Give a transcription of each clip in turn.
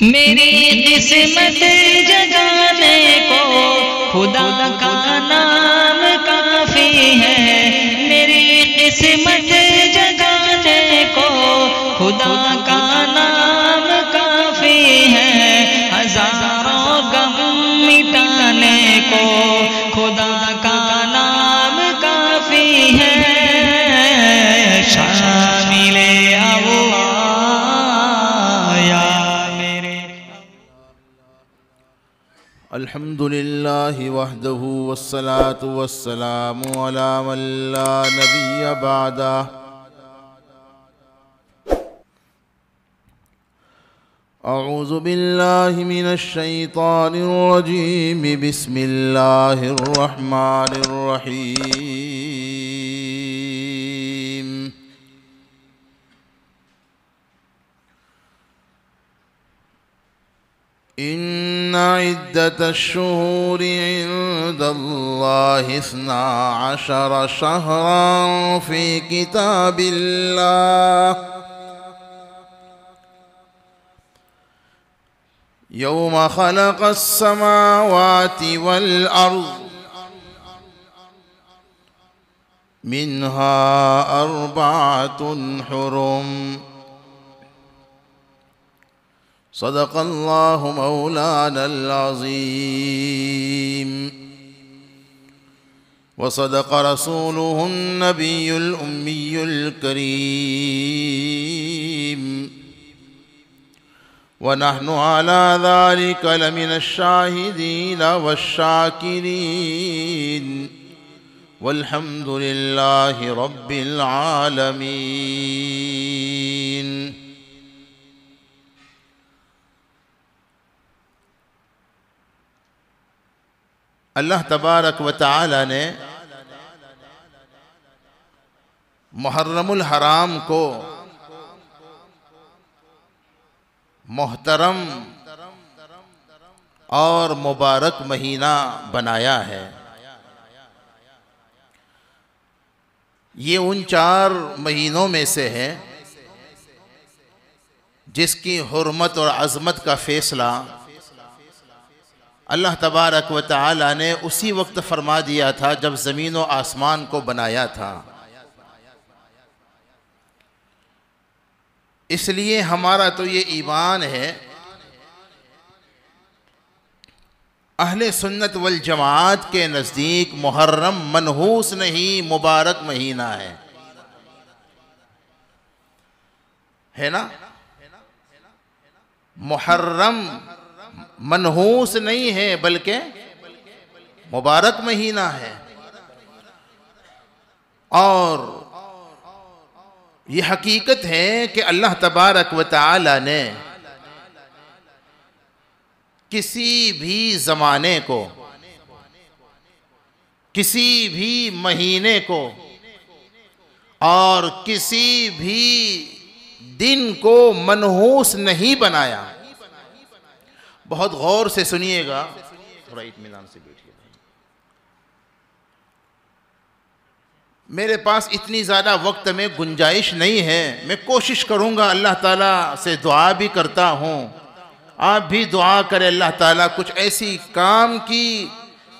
मेरी किस्मत जगाने को खुदा का नाम काफी है। मेरी किस्मत जगाने को खुदा का नाम काफी है। हजारों गम मिटाने को खुदा का नाम काफी है। शामिले अल्हम्दुलिल्लाहि वहदहु वस्सलातु वस्सलामु अला मन ला नबिय्य बअदह। अऊज़ु बिल्लाहि मिनश शैतानिर रजीम। बिस्मिल्लाहिर रहमानिर रहीम। इन्ना इद्दतश्शुहूरि इंदल्लाहि इस्ना अशरा शहरन फी किताबिल्लाह यौम खलक़स समावाति वल अर्ज़ मिन्हा अर्बअतुन हुरुम। सदक़ल्लाहु मौलानल अज़ीम व सदक़ रसूलुहुन नबियुल उम्मियुल करीम व नहनु अला ज़ालिका लमिनश शाहिदीन वश्शाकिरीन वल्हम्दुलिल्लाहि रब्बिल आलमीन। अल्लाह तबारक व तआला ने मुहर्रमुल हराम को मोहतरम और मुबारक महीना बनाया है। ये उन 4 महीनों में से है जिसकी हुर्मत और अज़मत का फ़ैसला अल्लाह तबारक व तआला ने उसी वक्त फरमा दिया था जब ज़मीन व आसमान को बनाया था। इसलिए हमारा तो ये ईमान है, अहले सुन्नत वल जमात के नज़दीक मुहर्रम मनहूस नहीं मुबारक महीना है ना। मुहर्रम मनहूस नहीं है बल्कि मुबारक महीना है। और ये हकीकत है कि अल्लाह तबारक व तआला ने किसी भी ज़माने को, किसी भी महीने को और किसी भी दिन को मनहूस नहीं बनाया। बहुत गौर से सुनिएगा, थोड़ा इत्मीनान से बैठिए। मेरे पास इतनी ज़्यादा वक्त में गुंजाइश नहीं है। मैं कोशिश करूँगा, अल्लाह ताला से दुआ भी करता हूँ, आप भी दुआ करें अल्लाह ताला कुछ ऐसी काम की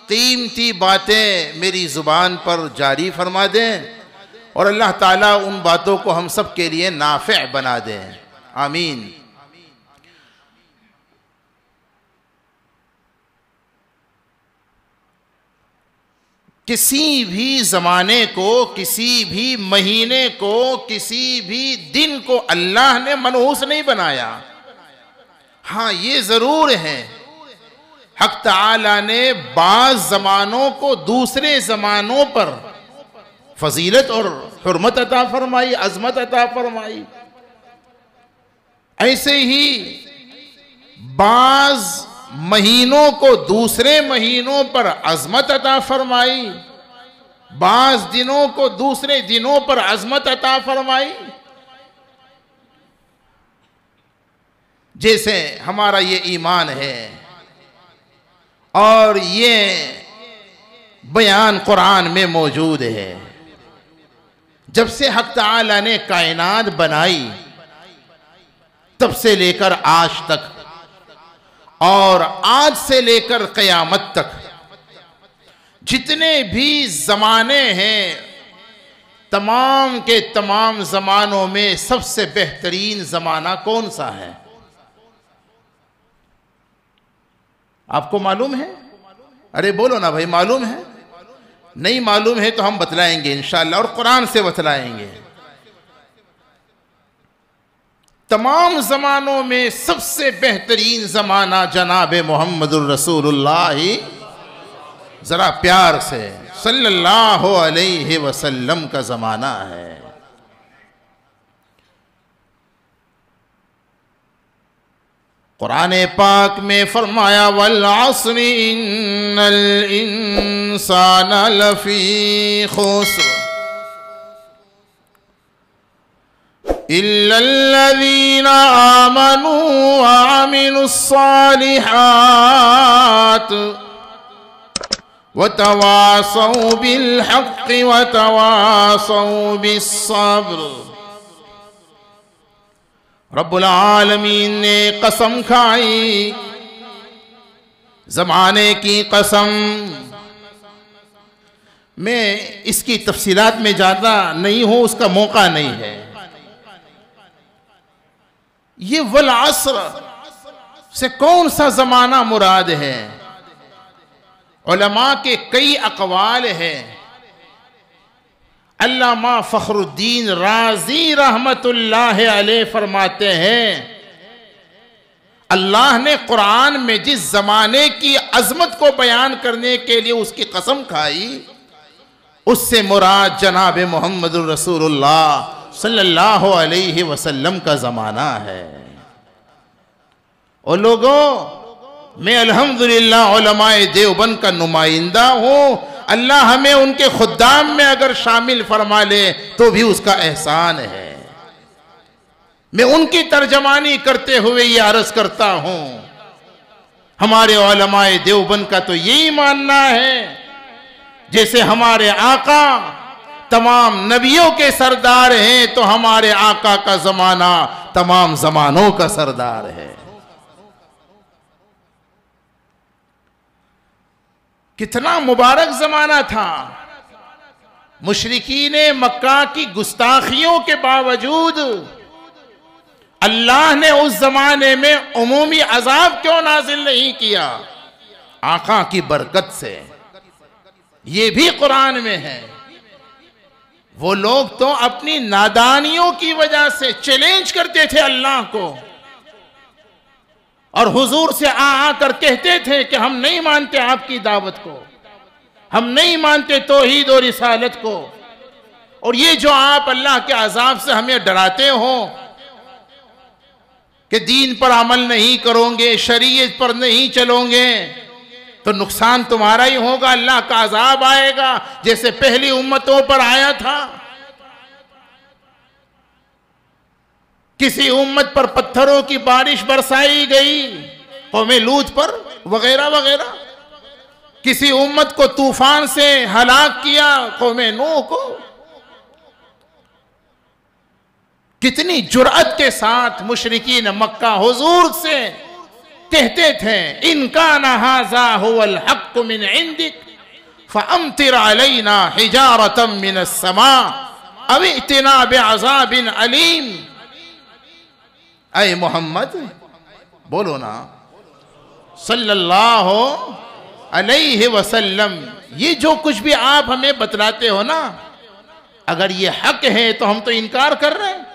कीमती बातें मेरी ज़ुबान पर जारी फरमा दें और अल्लाह ताला उन बातों को हम सब के लिए नाफ़े बना दें। आमीन। किसी भी ज़माने को, किसी भी महीने को, किसी भी दिन को अल्लाह ने मनहूस नहीं बनाया। हाँ, ये ज़रूर है, हक़ तआला ने बाज़ ज़मानों को दूसरे ज़मानों पर फजीलत और हुर्मत अता फरमाई, अज़मत अता फरमाई। ऐसे ही बाज़ महीनों को दूसरे महीनों पर अज़मत अता फरमाई, बाज़ दिनों को दूसरे दिनों पर अज़मत अता फरमाई। जैसे हमारा ये ईमान है और ये बयान कुरान में मौजूद है। जब से हक़ तआला ने कायनात बनाई तब से लेकर आज तक और आज से लेकर क़यामत तक जितने भी ज़माने हैं, तमाम के तमाम ज़मानों में सबसे बेहतरीन ज़माना कौन सा है? आपको मालूम है? अरे बोलो ना भाई, मालूम है? नहीं मालूम है तो हम बतलाएंगे इंशाअल्लाह, और कुरान से बतलाएंगे। तमाम ज़मानों में सबसे बेहतरीन ज़माना जनाब मोहम्मदुर रसूलुल्लाह, ज़रा प्यार से सल्लल्लाहु अलैहि वसल्लम का ज़माना है। कुरान पाक में फरमाया वल अस्रि इन्नल इंसान लफी खुस्र इल्लल्लज़ीना आमनू व अमिलुस्सालिहात व तवासौ बिल हक़्क़ि व तवासौ बिस्सब्र। रब्बुल आलमीन ने कसम खाई, ज़माने की कसम। मैं इसकी तफसीलात में ज़्यादा नहीं हूँ, उसका मौका नहीं है। ये वल अस्र से कौन सा ज़माना मुराद है? उलमा के कई अक़वाल हैं। अल्लामा फ़खरुद्दीन राज़ी रहमतुल्लाह अलैह फरमाते हैं, अल्लाह ने कुरान में जिस ज़माने की अज़मत को बयान करने के लिए उसकी कसम खाई, उससे मुराद जनाब मोहम्मदुर रसूलुल्लाह सल्लल्लाहु अलैहि वसल्लम का ज़माना है। और लोगों, मैं अल्हम्दुलिल्लाह उलमाए देवबंद का नुमाइंदा हूँ। अल्लाह हमें उनके खुद्दाम में अगर शामिल फरमा ले तो भी उसका एहसान है। मैं उनकी तर्जमानी करते हुए ये अर्ज करता हूँ, हमारे उलमाए देवबंद का तो यही मानना है, जैसे हमारे आका तमाम नबियों के सरदार हैं, तो हमारे आका का ज़माना तमाम ज़मानों का सरदार है। कितना मुबारक ज़माना था। मुशरिकीन मक्का की गुस्ताखियों के बावजूद अल्लाह ने उस ज़माने में उमूमी अजाब क्यों नाजिल नहीं किया? आका की बरकत से। ये भी कुरान में है। वो लोग तो अपनी नादानियों की वजह से चैलेंज करते थे अल्लाह को, और हुजूर से आकर कहते थे कि हम नहीं मानते आपकी दावत को, हम नहीं मानते तौहीद और रिसालत को, और ये जो आप अल्लाह के अजाब से हमें डराते हो कि दीन पर अमल नहीं करोगे, शरीयत पर नहीं चलोगे तो नुकसान तुम्हारा ही होगा, अल्लाह का अजाब आएगा जैसे पहली उम्मतों पर आया था। किसी उम्मत पर पत्थरों की बारिश बरसाई गई, कौमे लूत पर वगैरह वगैरह। किसी उम्मत को तूफान से हलाक किया, कौमे नूह को। कितनी जुर्अत के साथ मुशरिकीन मक्का हुजूर से कहते थे, इनकान हाज़ा हुवल हक़्क़ु मिन इंदिक फ़अम्तिर अलैना हिजारतम मिनस समा अव इतना बिअज़ाबिन अलीम। ऐ मोहम्मद बोलो ना सल्लल्लाहु अलैहि वसल्लम, ये जो कुछ भी आप हमें बतलाते हो ना, अगर ये हक है तो हम तो इनकार कर रहे हैं।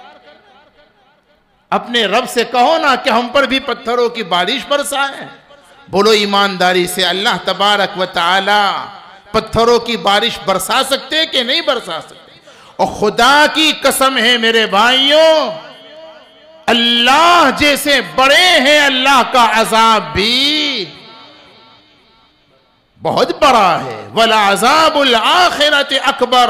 अपने रब से कहो ना कि हम पर भी पत्थरों की बारिश बरसाए। बोलो ईमानदारी से, अल्लाह तबारक व तआला पत्थरों की बारिश बरसा सकते कि नहीं बरसा सकते? और खुदा की कसम है मेरे भाइयों, अल्लाह जैसे बड़े हैं, अल्लाह का अजाब भी बहुत बड़ा है। वला अजाबुल आखिरत अकबर,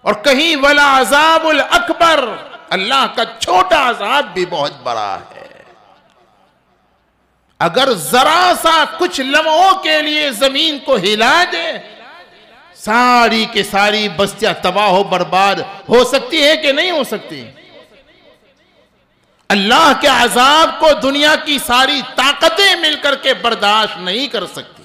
और कहीं वला अजाबुल अकबर, अल्लाह का छोटा अजाब भी बहुत बड़ा है। अगर जरा सा कुछ लम्हों के लिए जमीन को हिला दे, सारी की सारी बस्तियां तबाह हो बर्बाद हो सकती है कि नहीं हो सकती? अल्लाह के अजाब को दुनिया की सारी ताकतें मिलकर के बर्दाश्त नहीं कर सकती।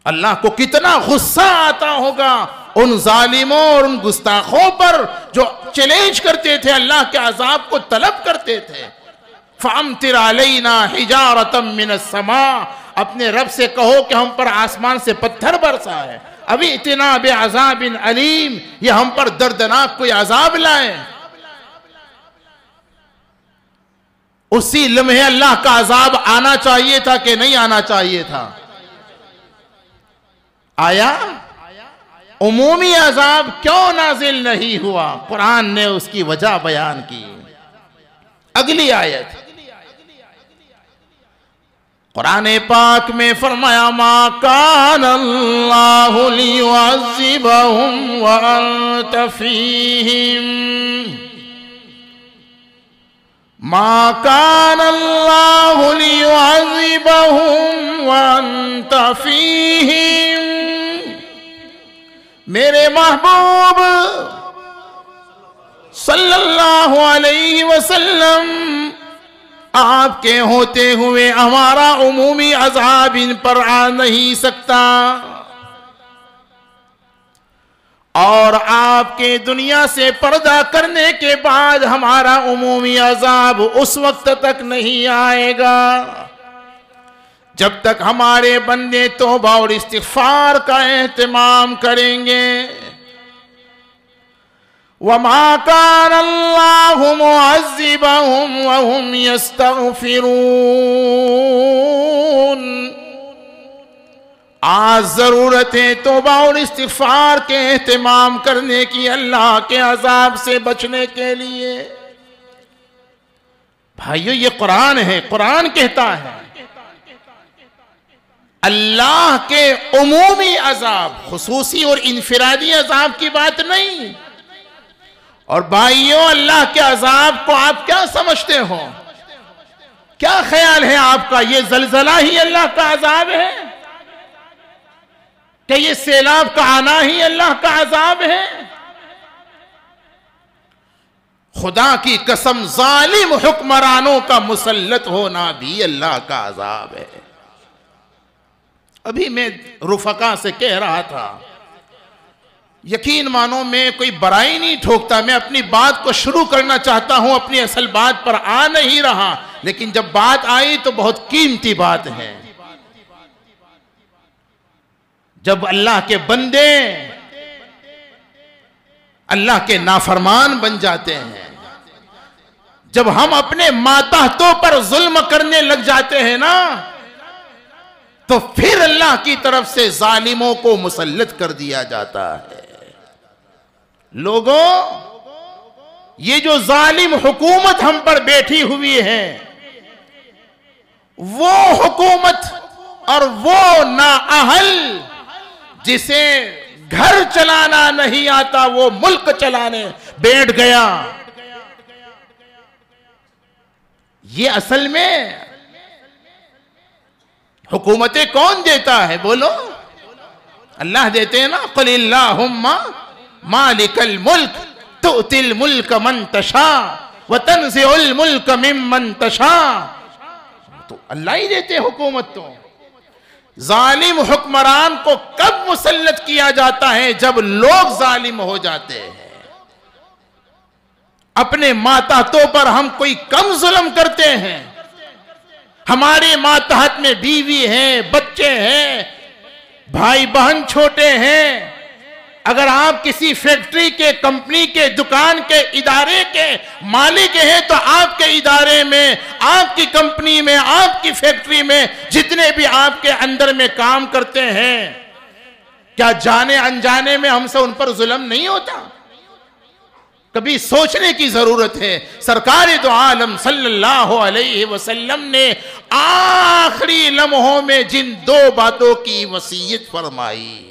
अल्लाह को कितना गुस्सा आता होगा उन जालिमों और उन गुस्ताखों पर जो चैलेंज करते थे, अल्लाह के अजाब को तलब करते थे। फअम्तिर अलैना हिजारतम मिनस समा, अपने रब से कहो कि हम पर आसमान से पत्थर बरसा है। अभी इतना बे अजाबिन अलीम, ये हम पर दर्दनाक कोई अजाब लाए। उसी लम्हे अल्लाह का अजाब आना चाहिए था कि नहीं आना चाहिए था? आया? उमूमी अजाब क्यों नाजिल नहीं हुआ? कुरान ने उसकी वजह बयान की। अगली आयत कुरान पाक में फरमाया, मा कान अल्लाहु लियुअज़्ज़िबहुम व अंत फीहिम, मा कान अल्लाहु लियुअज़्ज़िबहुम व अंत फीहिम। मेरे महबूब सल्लल्लाहु अलैहि वसल्लम, आपके होते हुए हमारा उमूमी अज़ाब इन पर आ नहीं सकता, और आपके दुनिया से पर्दा करने के बाद हमारा उमूमी अज़ाब उस वक्त तक नहीं आएगा जब तक हमारे बंदे तौबा और इस्तिग़फ़ार का एहतमाम करेंगे। वमा कान अल्लाहु मुअज़्ज़िबहुम व हुम यस्तग़फ़िरून। आज जरूरत है तौबा और इस्तिग़फ़ार के एहतमाम करने की, अल्लाह के अजाब से बचने के लिए। भाइयों, ये कुरान है, कुरान कहता है अल्लाह के उमूमी अजाब, खुसूसी और इनफिरादी अजाब की बात नहीं। और भाइयों, अल्लाह के अजाब को आप क्या समझते हो? क्या ख्याल है आपका? ये जलजला ही अल्लाह का अजाब है? क्या ये सैलाब का आना ही अल्लाह का अजाब है? खुदा की कसम, जालिम हुक्मरानों का मुसल्लत होना भी अल्लाह का अजाब है। अभी मैं रुफका से कह रहा था, यकीन मानो मैं कोई बड़ाई नहीं ठोकता, मैं अपनी बात को शुरू करना चाहता हूं, अपनी असल बात पर आ नहीं रहा, लेकिन जब बात आई तो बहुत कीमती बात है। जब अल्लाह के बंदे अल्लाह के नाफरमान बन जाते हैं, जब हम अपने मातहतों पर जुल्म करने लग जाते हैं ना, तो फिर अल्लाह की तरफ से जालिमों को मुसल्लत कर दिया जाता है। लोगों, ये जो जालिम हुकूमत हम पर बैठी हुई है, वो हुकूमत और वो नाअहल जिसे घर चलाना नहीं आता वो मुल्क चलाने बैठ गया। ये असल में हुकूमतें कौन देता है? बोलो, अल्लाह देते हैं ना। क़ुलिल्लाहुम्मा मालिकल मुल्क तुतिल मुल्क मन तशा व तंज़िउल मुल्क मिम्मन तशा। तो अल्लाह ही देते हैं हुकूमत। तो जालिम हुक्मरान को कब मुसल्लत किया जाता है? जब लोग जालिम हो जाते हैं। अपने मातहतों पर हम कोई कम जुल्म करते हैं? हमारे मातहत में बीवी है, बच्चे हैं, भाई बहन छोटे हैं। अगर आप किसी फैक्ट्री के, कंपनी के, दुकान के, इदारे के मालिक हैं, तो आपके इदारे में, आपकी कंपनी में, आपकी फैक्ट्री में जितने भी आपके अंदर में काम करते हैं, क्या जाने अनजाने में हमसे उन पर जुल्म नहीं होता? कभी सोचने की जरूरत है। सरकार दो आलम सल्लल्लाहु अलैहि वसल्लम ने आखिरी लम्हों में जिन दो बातों की वसीयत फरमाई,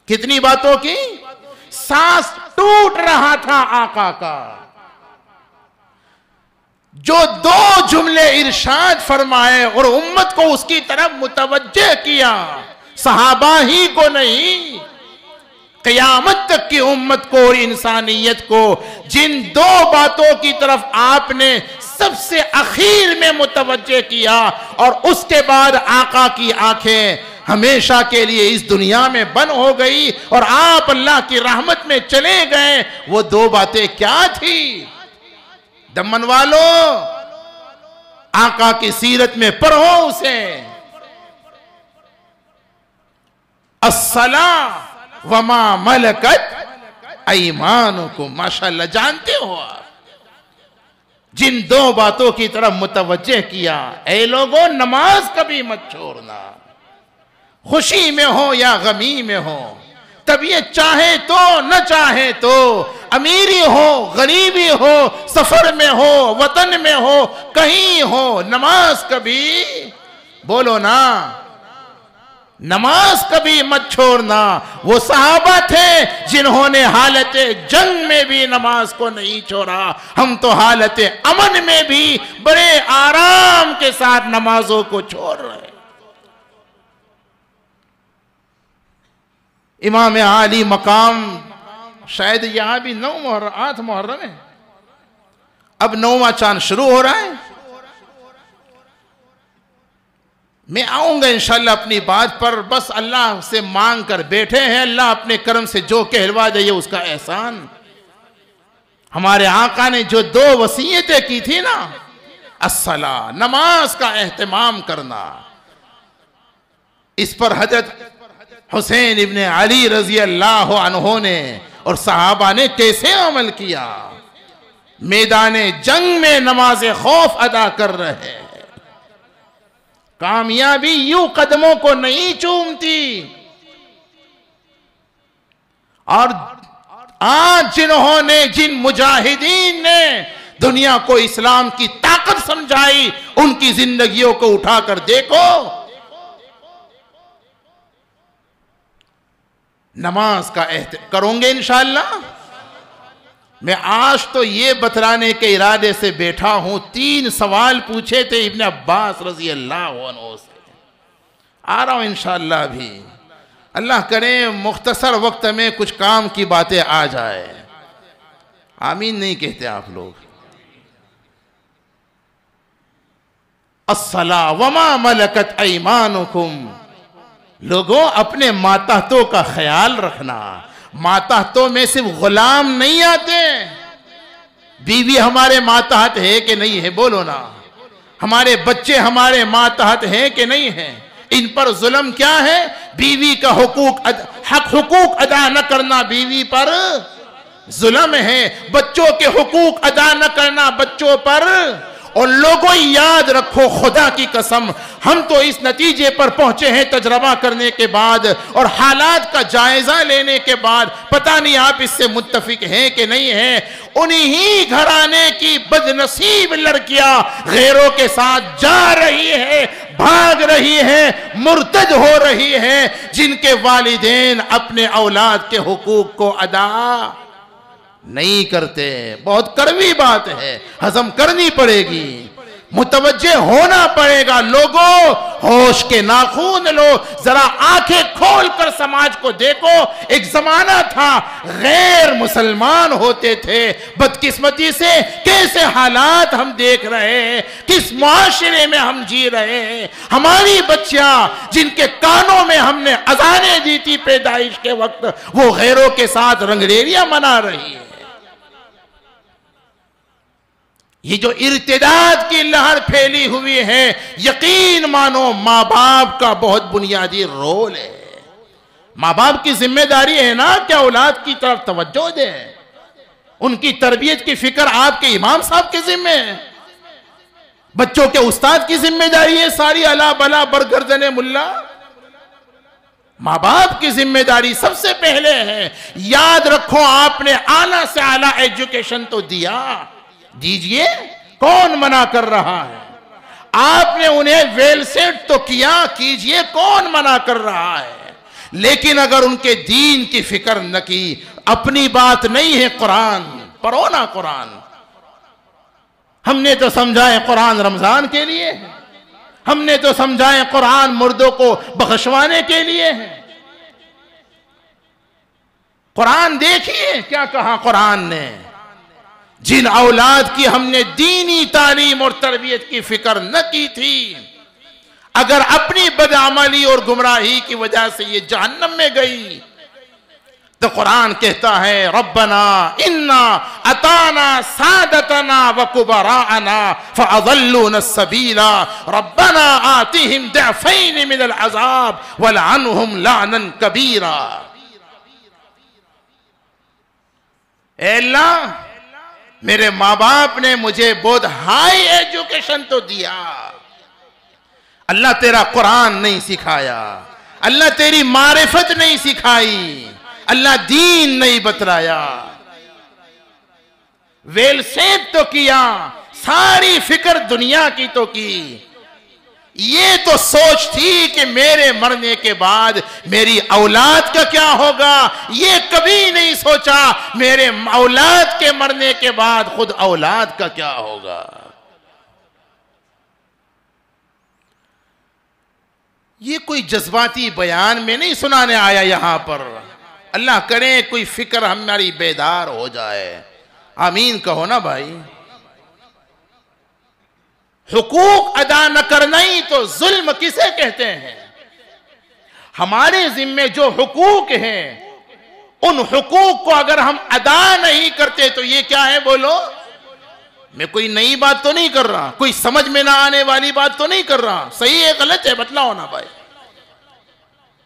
कितनी बातों की? सांस टूट रहा था आका का, जो दो जुमले इरशाद फरमाए और उम्मत को उसकी तरफ मुतवज्जे किया, सहाबा ही को नहीं, क़यामत तक की उम्मत को और इंसानियत को जिन दो बातों की तरफ आपने सबसे आखिर में मुतवज्जे किया और उसके बाद आका की आंखें हमेशा के लिए इस दुनिया में बंद हो गई और आप अल्लाह की रहमत में चले गए, वो दो बातें क्या थी? दमन वालों, आका की सीरत में पढ़ो उसे। अस्सला वमा मलकत ऐमानुकुम। माशाअल्लाह, जानते हो आप जिन दो बातों की तरफ मुतवज्जे किया, ऐ लोगों नमाज कभी मत छोड़ना, खुशी में हो या गमी में हो, तबीयत चाहे तो न चाहे तो, अमीरी हो गरीबी हो, सफर में हो वतन में हो, कहीं हो, नमाज कभी, बोलो ना, नमाज कभी मत छोड़ना। वो सहाबा थे जिन्होंने हालत जंग में भी नमाज को नहीं छोड़ा। हम तो हालत अमन में भी बड़े आराम के साथ नमाजों को छोड़ रहे। इमाम आली मकाम, शायद यहां भी 8 मुहर्रम है, अब 9वां चांद शुरू हो रहा है। मैं आऊंगा इंशाल्लाह अपनी बात पर, बस अल्लाह से मांग कर बैठे हैं, अल्लाह अपने करम से जो कहलवा दे उसका एहसान। हमारे आका ने जो 2 वसीयतें की थी ना, अस्सला, नमाज का एहतमाम करना, इस पर हजरत हुसैन इब्ने अली रजी अल्लाह अन्हो ने और सहाबा ने कैसे अमल किया। मैदाने जंग में नमाज खौफ अदा कर रहे हैं। कामयाबी यूं कदमों को नहीं चूमती। और आज जिन मुजाहिदीन ने दुनिया को इस्लाम की ताकत समझाई, उनकी जिंदगियों को उठाकर देखो। नमाज का करोगे इंशाअल्लाह। मैं आज तो ये बतलाने के इरादे से बैठा हूं। 3 सवाल पूछे थे इब्ने अब्बास रजी अल्लाह अन्हु से, आ रहा हूं इंशाअल्लाह भी। अल्लाह करे मुख्तसर वक्त में कुछ काम की बातें आ जाए। आमीन नहीं कहते आप लोग। अस्सला वमा मलकत ऐमानुकुम। लोगों, अपने मातहतों का ख्याल रखना। मातहतों में सिर्फ गुलाम नहीं आते। बीवी हमारे मातहत है कि नहीं है, बोलो ना। हमारे बच्चे हमारे मातहत हैं कि नहीं है। इन पर जुल्म क्या है? बीवी का हुकूक अदा न करना बीवी पर जुल्म है। बच्चों के हुकूक अदा न करना बच्चों पर। और लोगों, याद रखो, खुदा की कसम, हम तो इस नतीजे पर पहुंचे हैं तजर्बा करने के बाद और हालात का जायजा लेने के बाद। पता नहीं आप इससे मुत्तफिक हैं कि नहीं हैं। उन्हीं घराने की बदनसीब लड़कियां गैरों के साथ जा रही है, भाग रही है, मुर्तद हो रही है, जिनके वालिदैन अपने औलाद के हुकूक को अदा नहीं करते। बहुत कड़वी बात है, हजम करनी पड़ेगी, मुतवज्जे होना पड़ेगा। लोगों, होश के नाखून लो, जरा आंखें खोलकर समाज को देखो। एक जमाना था गैर मुसलमान होते थे। बदकिस्मती से कैसे हालात हम देख रहे हैं, किस माशरे में हम जी रहे हैं। हमारी बच्चियां जिनके कानों में हमने अजानें दी थी पैदाइश के वक्त, वो गैरों के साथ रंगरेलियां मना रही है। ये जो इर्तिदाद की लहर फैली हुई है, यकीन मानो माँ बाप का बहुत बुनियादी रोल है। माँ बाप की जिम्मेदारी है ना कि औलाद की तरफ तवज्जो दें, उनकी तरबियत की फिक्र आपके इमाम साहब के जिम्मे है। बच्चों के उस्ताद की जिम्मेदारी है सारी अला बला बरगर्दने मुल्ला। माँ बाप की जिम्मेदारी सबसे पहले है। याद रखो, आपने आला से आला एजुकेशन तो दिया, दीजिए, कौन मना कर रहा है। आपने उन्हें वेल सेट तो किया, कीजिए, कौन मना कर रहा है। लेकिन अगर उनके दीन की फिक्र न की, अपनी बात नहीं है, कुरान पढ़ो ना। कुरान हमने तो समझाए कुरान रमजान के लिए है, हमने तो समझाए कुरान मुर्दों को बख्शवाने के लिए है। कुरान देखिए क्या कहा कुरान ने, जिन औलाद की हमने दीनी तालीम और तरबियत की फिक्र न की थी, अगर अपनी बदअमली और गुमराही की वजह से ये जहन्नम में गई, तो कुरान कहता है रब्बना इन्ना अताना सादतना व कुबराना फअज़ल्लूना सबीला रब्बना आतिहिम ज़अफ़ैन मिनल अज़ाब वलअनहुम लानन कबीरा। ऐ अल्लाह, मेरे माँ बाप ने मुझे बहुत हाई एजुकेशन तो दिया, अल्लाह तेरा कुरान नहीं सिखाया, अल्लाह तेरी मारिफत नहीं सिखाई, अल्लाह दीन नहीं बतलाया। वेल सेब तो किया, सारी फिक्र दुनिया की तो की, ये तो सोच थी कि मेरे मरने के बाद मेरी औलाद का क्या होगा, ये कभी नहीं सोचा मेरे औलाद के मरने के बाद खुद औलाद का क्या होगा। ये कोई जज्बाती बयान में नहीं सुनाने आया यहां पर। अल्लाह करे कोई फिक्र हमारी बेदार हो जाए, आमीन कहो ना भाई। हुकूक अदा न करना ही तो जुल्म किसे कहते हैं। हमारे जिम्मे जो हुकूक हैं, उन हुकूक को अगर हम अदा नहीं करते तो ये क्या है बोलो। मैं कोई नई बात तो नहीं कर रहा, कोई समझ में ना आने वाली बात तो नहीं कर रहा, सही है गलत है बतलाओ ना भाई।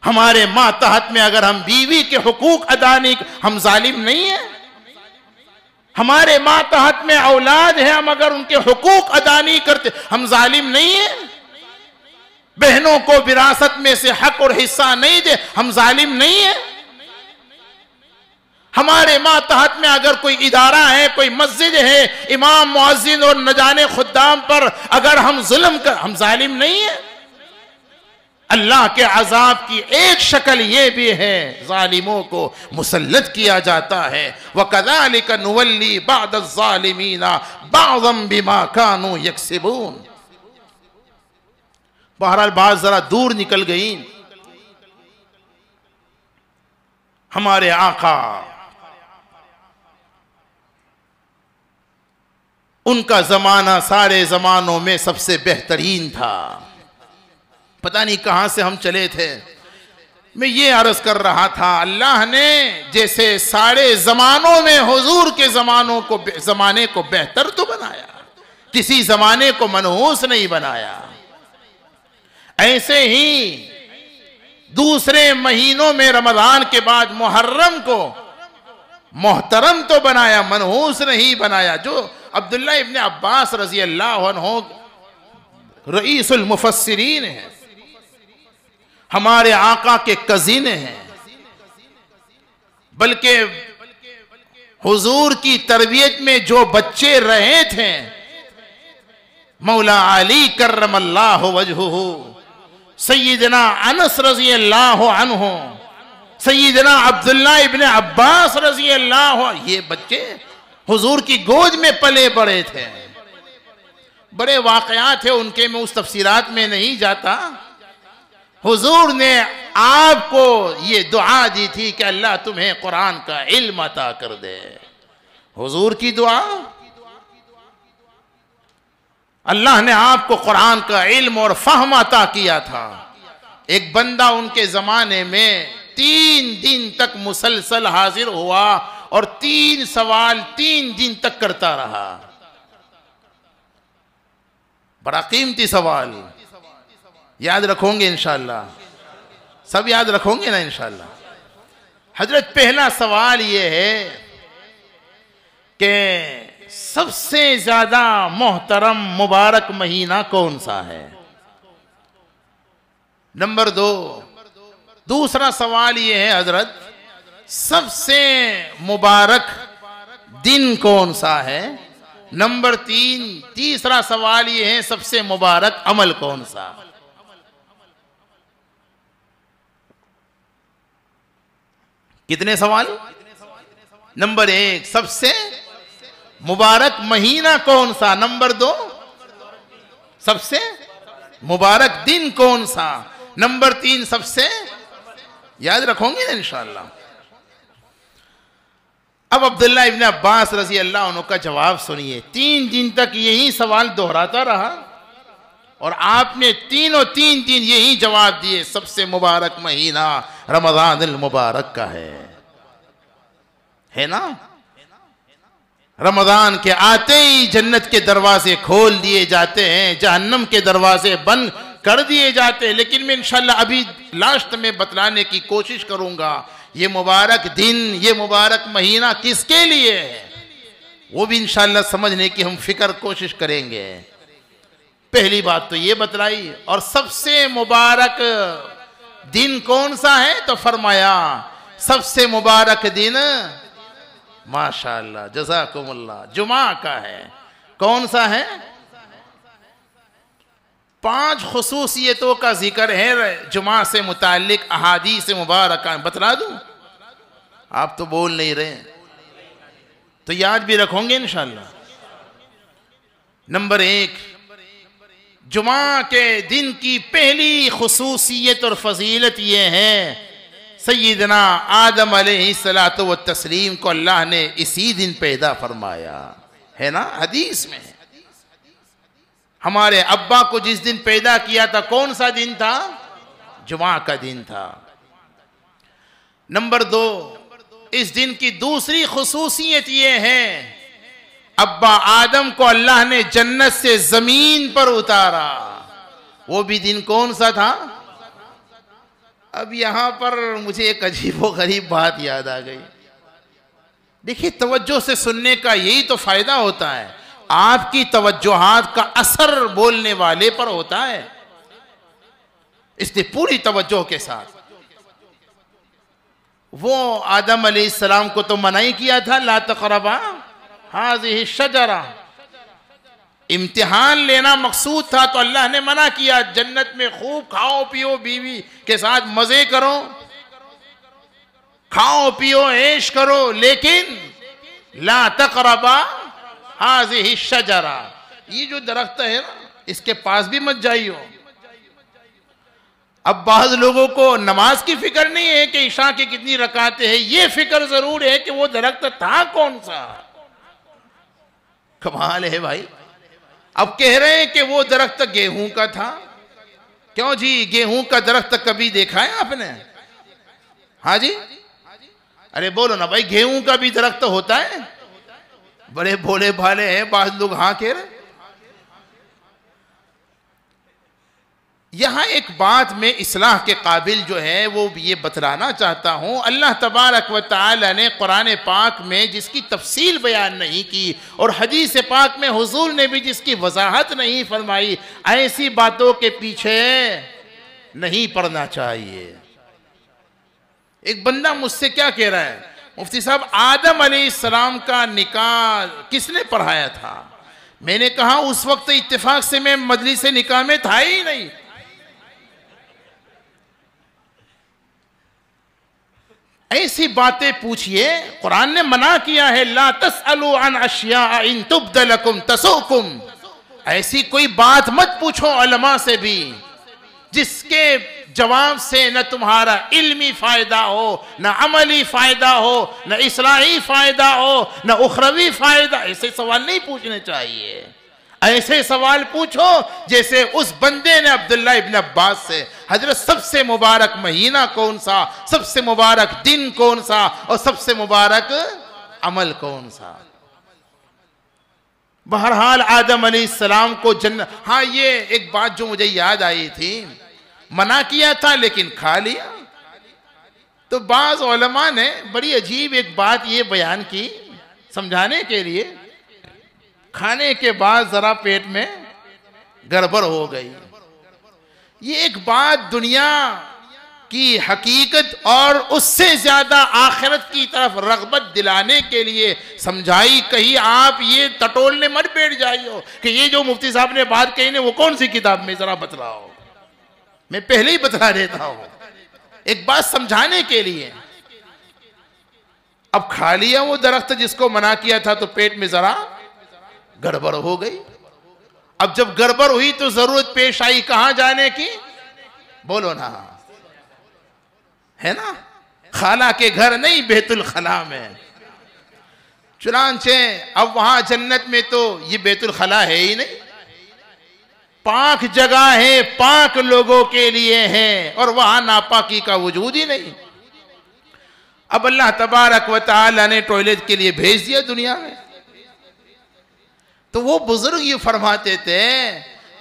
हमारे मातहत में अगर हम बीवी के हुकूक अदा नहीं, हम जालिम नहीं है। हमारे मातहत में औलाद है, हम अगर उनके हुकूक अदा नहीं करते हम जालिम नहीं है। बहनों को विरासत में से हक और हिस्सा नहीं दे हम जालिम नहीं है। हमारे मातहत में अगर कोई इदारा है, कोई मस्जिद है, इमाम मुअज्जिन और न जाने खुद्दाम पर अगर हम जुल्म कर हम जालिम नहीं है। अल्लाह के अजाब की एक शक्ल ये भी है, जालिमों को मुसल्लत किया जाता है। वकज़ालिक नुवल्ली बादज़-ज़ालिमीना बाज़म बिमा कानू यक्सिबून। बहरहाल बात जरा दूर निकल गई। हमारे आका, उनका जमाना सारे जमानों में सबसे बेहतरीन था। पता नहीं कहां से हम चले थे। मैं ये अर्ज कर रहा था, अल्लाह ने जैसे सारे जमानों में हुजूर के जमाने को बेहतर तो बनाया, किसी जमाने को मनहूस नहीं बनाया। ऐसे ही दूसरे महीनों में रमजान के बाद मुहर्रम को मोहतरम तो बनाया, मनहूस नहीं बनाया। जो अब्दुल्ला इब्ने अब्बास रजी अल्लाह अन्हु रईसुल मुफस्सिरीन है, हमारे आका के कजिन हैं, बल्कि हुजूर की तरबियत में जो बच्चे रहे थे, मौला अली कर्रमल्लाहु वजहुहु, सय्यदना अनस रजी अल्लाह अन्हु, सय्यदना अब्दुल्ला इब्ने अब्बास रजी अल्लाह, ये बच्चे हुजूर की गोद में पले बड़े थे। बड़े वाकयात है उनके, में उस तफसीरात में नहीं जाता। हुजूर ने आपको ये दुआ दी थी कि अल्लाह तुम्हें कुरान का इल्म अता कर दे। हुजूर की दुआ, अल्लाह ने आपको कुरान का इल्म और फहम अता किया था। एक बंदा उनके जमाने में 3 दिन तक मुसलसल हाजिर हुआ और 3 सवाल 3 दिन तक करता रहा। बड़ा कीमती सवाल, याद रखोगे इंशाअल्लाह, सब याद रखोगे ना इंशाअल्लाह। हजरत, पहला सवाल ये है कि सबसे ज्यादा मोहतरम मुबारक महीना कौन सा है। नंबर 2, दूसरा सवाल ये है हजरत, सबसे मुबारक दिन कौन सा है। नंबर 3, तीसरा सवाल ये है सबसे मुबारक अमल कौन सा। कितने सवाल। नंबर 1 सबसे मुबारक महीना कौन सा। नंबर 2 सबसे मुबारक दिन कौन सा। नंबर 3 सबसे, याद रखोगे ना इंशाअल्लाह। अब अब्दुल्ला इब्न अब्बास रजी अल्लाह अन्हु का जवाब सुनिए। 3 दिन तक यही सवाल दोहराता रहा और आपने तीनों 3 दिन यही जवाब दिए, सबसे मुबारक महीना रमजान अल मुबारक का है ना। रमजान के आते ही जन्नत के दरवाजे खोल दिए जाते हैं, जहन्नम के दरवाजे बंद कर दिए जाते हैं। लेकिन मैं इंशाल्लाह अभी लास्ट में बतलाने की कोशिश करूंगा ये मुबारक दिन, ये मुबारक महीना किसके लिए है, वो भी इंशाल्लाह समझने की हम फिक्र कोशिश करेंगे। पहली बात तो ये बतलाई। और सबसे मुबारक दिन कौन सा है, तो फरमाया सबसे मुबारक दिन माशाअल्लाह जज़ाकुमुल्लाह जुमा का है। कौन सा है? 5 खुसूसियतों का जिक्र है जुमा से मुताल्लिक अहादीस मुबारक। बतला दूं? आप तो बोल नहीं रहे, तो याद भी रखोगे इंशाअल्लाह। नंबर 1, जुमा के दिन की पहली खुसूसियत और फजीलत यह है सैयदना आदम अलैहिस्सलातु व तस्लीम को अल्लाह ने इसी दिन पैदा फरमाया है ना। हदीस में है हमारे अब्बा को जिस दिन पैदा किया था कौन सा दिन था? जुमा का दिन था। नंबर 2, इस दिन की दूसरी खुसूसियत यह है अब्बा आदम को अल्लाह ने जन्नत से जमीन पर उतारा। वो भी दिन कौन सा था? अब यहां पर मुझे एक अजीबो गरीब बात याद आ गई। देखिए, तवज्जो से सुनने का यही तो फायदा होता है। आपकी तवज्जोहात का असर बोलने वाले पर होता है, इसलिए पूरी तवज्जो के साथ। वो आदम अलैहिस्सलाम को तो मना ही किया था, ला तक़रबा हाज़िही शजरा। इम्तिहान लेना मकसूद था तो अल्लाह ने मना किया। जन्नत में खूब खाओ पियो, बीवी के साथ मजे करो, खाओ पियो ऐश करो, लेकिन ला तक़रबा हाज़िही शजरा, ये जो दरख्त है ना इसके पास भी मत जाइयो। अब बाज़ लोगों को नमाज की फिक्र नहीं है कि इशा की कितनी रकातें हैं, ये फिक्र जरूर है कि वो दरख्त था कौन सा। कमाल है भाई। अब कह रहे हैं कि वो दरख्त गेहूं का था। क्यों जी, गेहूं का दरख्त कभी देखा है आपने? हाँ जी, अरे बोलो ना भाई, गेहूं का भी दरख्त होता है? बड़े भोले भाले हैं बाज लोग, हाँ कह रहे। यहां एक बात में इस्लाह के काबिल जो है वो ये बतलाना चाहता हूं। अल्लाह तबारक व तआला ने कुरान पाक में जिसकी तफसील बयान नहीं की और हदीस पाक में हुजूर ने भी जिसकी वजाहत नहीं फरमाई, ऐसी बातों के पीछे नहीं पड़ना चाहिए। एक बंदा मुझसे क्या कह रहा है, मुफ्ती साहब आदम अलैहिस्सलाम का निकाह किसने पढ़ाया था? मैंने कहा उस वक्त इत्तेफाक से मैं मजलिस निकाह में था ही नहीं। ऐसी बातें पूछिए, कुरान ने मना किया है, ला तसअलु अन अशिया इन तुब्द लकुम तसुकुम। ऐसी कोई बात मत पूछो उलमा से भी जिसके जवाब से न तुम्हारा इल्मी फायदा हो, न अमली फायदा हो, न इस्लाही फायदा हो, न उखरवी फायदा। ऐसे सवाल नहीं पूछने चाहिए। ऐसे सवाल पूछो जैसे उस बंदे ने अब्दुल्ला इब्न अब्बास से, हजरत सबसे मुबारक महीना कौन सा, सबसे मुबारक दिन कौन सा और सबसे मुबारक अमल कौन सा। बहरहाल आदम अलैहिस्सलाम को जन्नत, हाँ ये एक बात जो मुझे याद आई थी, मना किया था लेकिन खा लिया। तो बाज़ उलमा ने बड़ी अजीब एक बात ये बयान की समझाने के लिए, खाने के बाद जरा पेट में गड़बड़ हो गई। ये एक बात दुनिया की हकीकत और उससे ज्यादा आखिरत की तरफ रग़बत दिलाने के लिए समझाई। कहीं आप ये टटोलने मत बैठ जाइयो कि ये जो मुफ्ती साहब ने बात कही ने वो कौन सी किताब में, जरा बतलाओ। मैं पहले ही बता देता हूं, एक बात समझाने के लिए। अब खा लिया वो दरख्त जिसको मना किया था तो पेट में जरा गड़बड़ हो गई। अब जब गड़बड़ हुई तो जरूरत पेश आई कहां जाने की, बोलो ना, है ना, खाला के घर नहीं बेतुल खला में। चुनांचे अब वहां जन्नत में तो ये बैतुल खला है ही नहीं, पाक जगह है, पाक लोगों के लिए है, और वहां नापाकी का वजूद ही नहीं। अब अल्लाह तबारक व तआला ने टॉयलेट के लिए भेज दिया दुनिया में। तो वो बुजुर्ग ये फरमाते थे,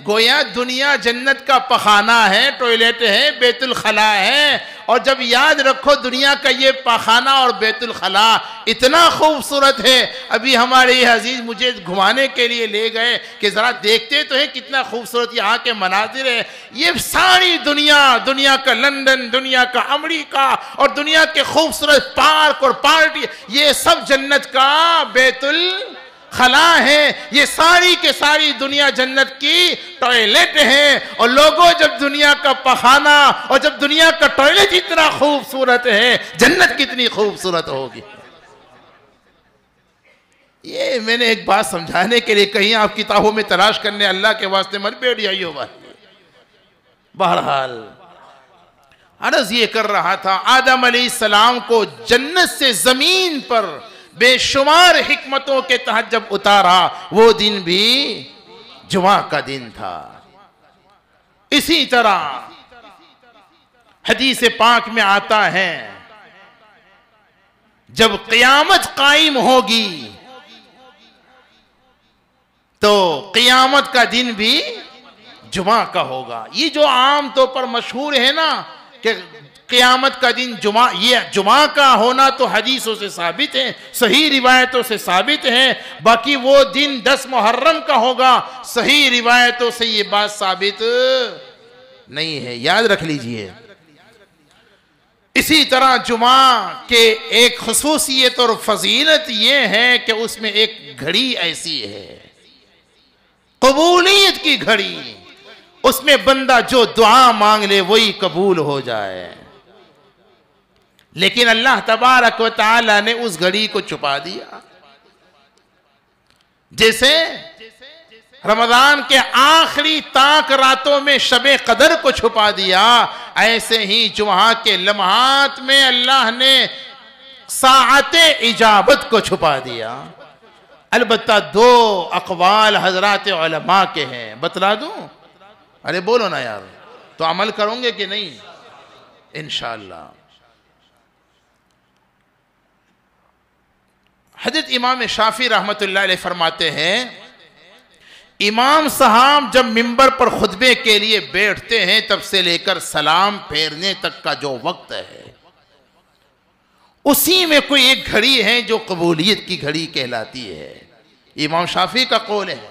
गोया दुनिया जन्नत का पखाना है, टॉयलेट है, बैतुल खला है, और जब याद रखो दुनिया का ये पखाना और बैतुल खला इतना खूबसूरत है। अभी हमारे ये अजीज मुझे घुमाने के लिए ले गए कि जरा देखते तो है कितना खूबसूरत यहाँ के मनाजिर है। ये सारी दुनिया, दुनिया का लंदन, दुनिया का अमेरिका और दुनिया के खूबसूरत पार्क और पार्टी, ये सब जन्नत का बैतुल खला है। ये सारी के सारी दुनिया जन्नत की टॉयलेट है। और लोगों, जब दुनिया का पखाना और जब दुनिया का टॉयलेट इतना खूबसूरत है, जन्नत कितनी खूबसूरत होगी। ये मैंने एक बात समझाने के लिए कहीं आप किताबों में तलाश करने, अल्लाह के वास्ते मत बैठ जाइए भाई। बहरहाल अर्ज ये कर रहा था, आदम अलैहिस्सलाम को जन्नत से जमीन पर बेशुमार हिकमतों के तहत जब उतारा, वो दिन भी जुमा का दिन था। इसी तरह हदीस पाक में आता है, जब क़यामत कायम होगी तो क़यामत का दिन भी जुमा का होगा। ये जो आम तौर पर मशहूर है ना कि क़यामत का दिन जुमा, ये जुमा का होना तो हदीसों से साबित है, सही रिवायतों से साबित है। बाकी वो दिन 10 मुहर्रम का होगा, सही रिवायतों से ये बात साबित नहीं है, याद रख लीजिए। इसी तरह जुमा के एक खुसूसियत और फजीलत ये है कि उसमें एक घड़ी ऐसी है, कबूलियत की घड़ी। उसमें बंदा जो दुआ मांग ले वही कबूल हो जाए। लेकिन अल्लाह तबारक व तआला ने उस घड़ी को छुपा दिया। जैसे रमजान के आखिरी ताक रातों में शबे कदर को छुपा दिया, ऐसे ही जुमा के लम्हात में अल्लाह ने साअते इजाबत को छुपा दिया। अलबत्ता 2 अक़वाल हजरात उलमा के हैं, बतला दूं? अरे बोलो ना यार, तो अमल करोगे कि नहीं? इंशाअल्लाह। हज़रत इमाम शाफी रहमतुल्लाह अलैह फरमाते हैं, इमाम साहब जब मिंबर पर खुतबे के लिए बैठते हैं तब से लेकर सलाम फेरने तक का जो वक्त है, उसी में कोई एक घड़ी है जो कबूलियत की घड़ी कहलाती है। इमाम शाफी का कौल है।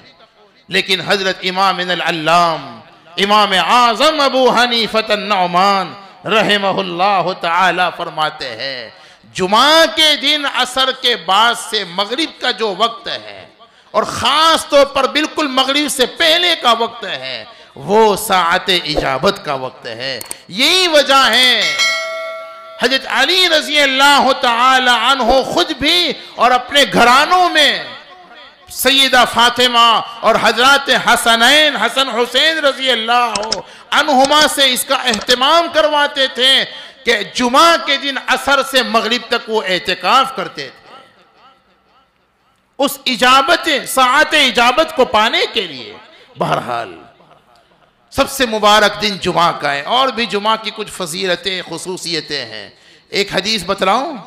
लेकिन हजरत इमाम अल्लाम इमाम आज़म अबू हनीफत अन्नुमान रहमहुल्लाह तआला फरमाते हैं, जुमा के दिन असर के बाद से मगरिब का जो वक्त है, और ख़ास तौर पर बिल्कुल मगरिब से पहले का वक्त है, वो साअते इजाबत का वक्त है। यही वजह है हज़रत अली रज़ी अल्लाह तआला अन्हो खुद भी और अपने घरानों में सैयदा फातिमा और हजरत हसनैन हसन हुसैन रज़ी अल्लाह अन्हुमा से इसका एहतमाम करवाते थे कि जुमा के दिन असर से मगरिब तक वो एहतिकाफ करते थे, उस इजाबत साअते इजाबत को पाने के लिए। बहरहाल सबसे मुबारक दिन जुमा का है, और भी जुमा की कुछ फजीलतें खुसूसियतें हैं। एक हदीस बतलाऊं?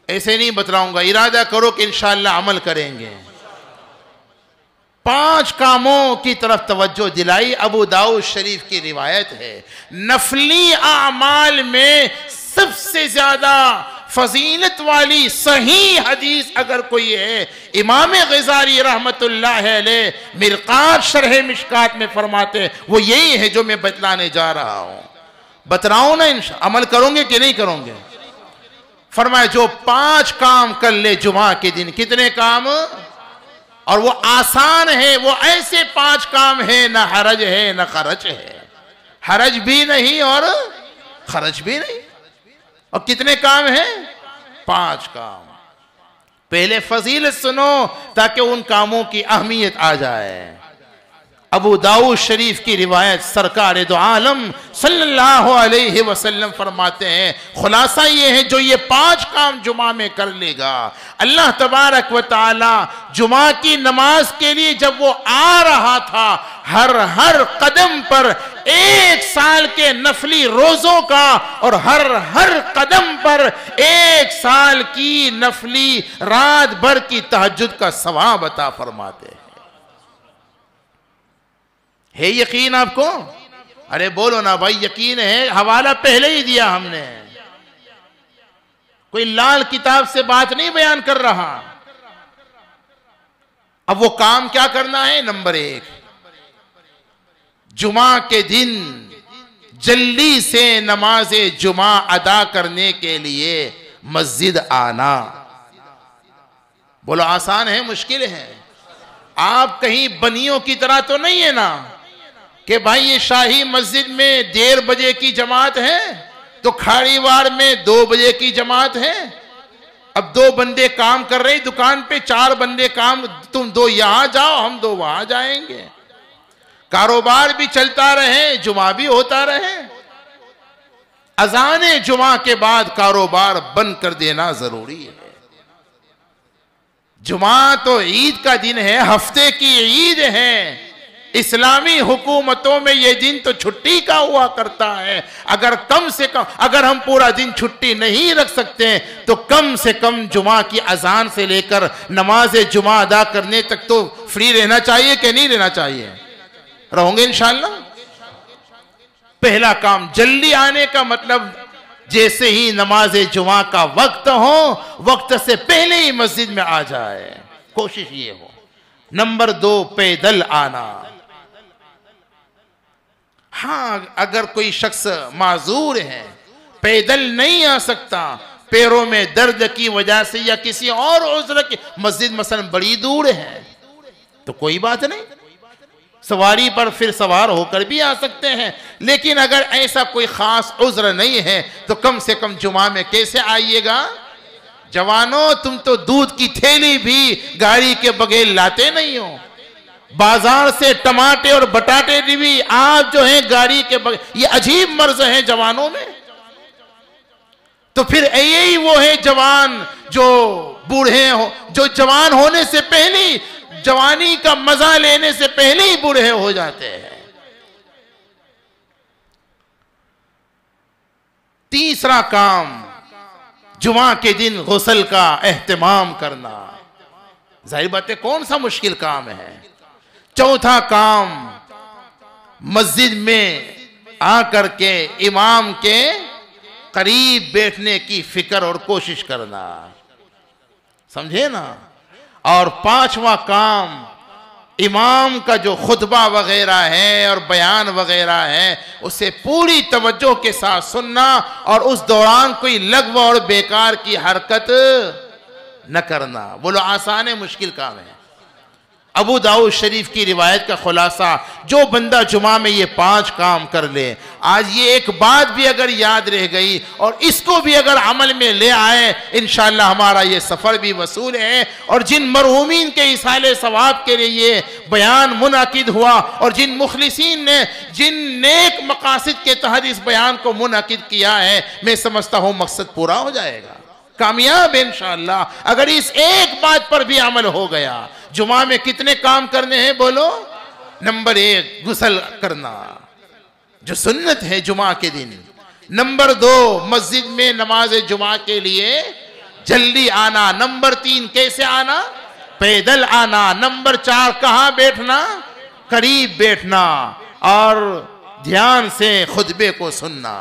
ऐसे नहीं बतलाऊंगा, इरादा करो कि इंशाअल्लाह अमल करेंगे। 5 कामों की तरफ तवज्जो दिलाई। अबू दाऊद शरीफ की रिवायत है, नफली आमाल में सबसे ज्यादा फजीलत वाली सही हदीस अगर कोई है, इमाम ग़ज़ाली रहमतुल्लाह अलैह मिरकात शरह मिशकात में फरमाते, वो यही है जो मैं बतलाने जा रहा हूं। बतलाऊं ना? अमल करोगे कि नहीं करोगे? फरमाए जो 5 काम कर ले जुमा के दिन। कितने काम? और वो आसान है, वो ऐसे 5 काम है, ना हरज है ना खरच है, हरज भी नहीं और खरच भी नहीं। और कितने काम हैं? 5 काम। पहले फजीलत सुनो ताकि उन कामों की अहमियत आ जाए। अबू दाऊद शरीफ की रिवायत, सरकार दो आलम सल्लल्लाहु अलैहि वसल्लम फरमाते हैं, खुलासा ये है जो ये 5 काम जुमा में कर लेगा, अल्लाह तबारक व तआला जुमा की नमाज के लिए जब वो आ रहा था, हर कदम पर 1 साल के नफली रोजों का और हर कदम पर 1 साल की नफली रात भर की तहज्जुद का सवाब अता फरमाते हैं। है यकीन आपको? अरे बोलो ना भाई, यकीन है? हवाला पहले ही दिया हमने, कोई लाल किताब से बात नहीं बयान कर रहा। अब वो काम क्या करना है? नंबर 1, जुमा के दिन जल्दी से नमाज जुमा अदा करने के लिए मस्जिद आना। बोलो आसान है मुश्किल है? आप कहीं बनियों की तरह तो नहीं है ना कि भाई ये शाही मस्जिद में 1:30 बजे की जमात है तो खाड़ीवार में 2 बजे की जमात है। अब 2 बंदे काम कर रहे दुकान पे, 4 बंदे काम, तुम 2 यहां जाओ, हम 2 वहां जाएंगे। कारोबार भी चलता रहे, जुमा भी होता रहे। अजाने जुमा के बाद कारोबार बंद कर देना जरूरी है। जुमा तो ईद का दिन है, हफ्ते की ईद है। इस्लामी हुकूमतों में यह दिन तो छुट्टी का हुआ करता है। अगर कम से कम, अगर हम पूरा दिन छुट्टी नहीं रख सकते तो कम से कम जुमा की अजान से लेकर नमाज जुमा अदा करने तक तो फ्री रहना चाहिए कि नहीं रहना चाहिए? रहोगे इंशाअल्लाह। पहला काम जल्दी आने का मतलब जैसे ही नमाज जुमा का वक्त हो, वक्त से पहले ही मस्जिद में आ जाए, कोशिश ये हो। नंबर 2, पैदल आना। हाँ, अगर कोई शख्स माजूर है, पैदल नहीं आ सकता, पैरों में दर्द की वजह से या किसी और उज़्र की, मस्जिद मसलन बड़ी दूर है, तो कोई बात नहीं, सवारी पर फिर सवार होकर भी आ सकते हैं। लेकिन अगर ऐसा कोई खास उज़्र नहीं है तो कम से कम जुमा में कैसे आइएगा? जवानों, तुम तो दूध की थैली भी गाड़ी के बगैर लाते नहीं हो। बाजार से टमाटे और बटाटे भी आप जो है गाड़ी के बगैर, ये अजीब मर्ज है जवानों में। तो फिर यही वो है जवान जो बूढ़े हो, जो जवान होने से पहले, जवानी का मजा लेने से पहले ही बूढ़े हो जाते हैं। तीसरा काम, जुमा के दिन गुस्ल का एहतमाम करना। जाहिर बात है कौन सा मुश्किल काम है। चौथा काम, मस्जिद में आकर के इमाम के करीब बैठने की फिक्र और कोशिश करना, समझे ना। और 5वां काम, इमाम का जो खुतबा वगैरह है और बयान वगैरह है उसे पूरी तवज्जो के साथ सुनना और उस दौरान कोई लग़व और बेकार की हरकत न करना। बोलो आसान है मुश्किल काम है? अबू दाऊद शरीफ की रिवायत का खुलासा, जो बंदा जुमा में ये 5 काम कर ले, आज ये एक बात भी अगर याद रह गई और इसको भी अगर अमल में ले आए, इंशाअल्लाह हमारा ये सफ़र भी वसूल है। और जिन मरहूमीन के इसाले सवाब के लिए ये बयान मुनाकिद हुआ और जिन मुखलिसीन ने जिन नेक मकासिद के तहत इस बयान को मुनाकिद किया है, मैं समझता हूँ मकसद पूरा हो जाएगा, कामयाब इंशाअल्लाह। अगर इस एक बात पर भी अमल हो गया। जुमा में कितने काम करने हैं बोलो? नंबर 1, गुस्ल करना जो सुन्नत है जुमा के दिन। नंबर 2, मस्जिद में नमाज जुमा के लिए जल्दी आना। नंबर 3, कैसे आना? पैदल आना। नंबर 4, कहाँ बैठना? करीब बैठना और ध्यान से खुतबे को सुनना।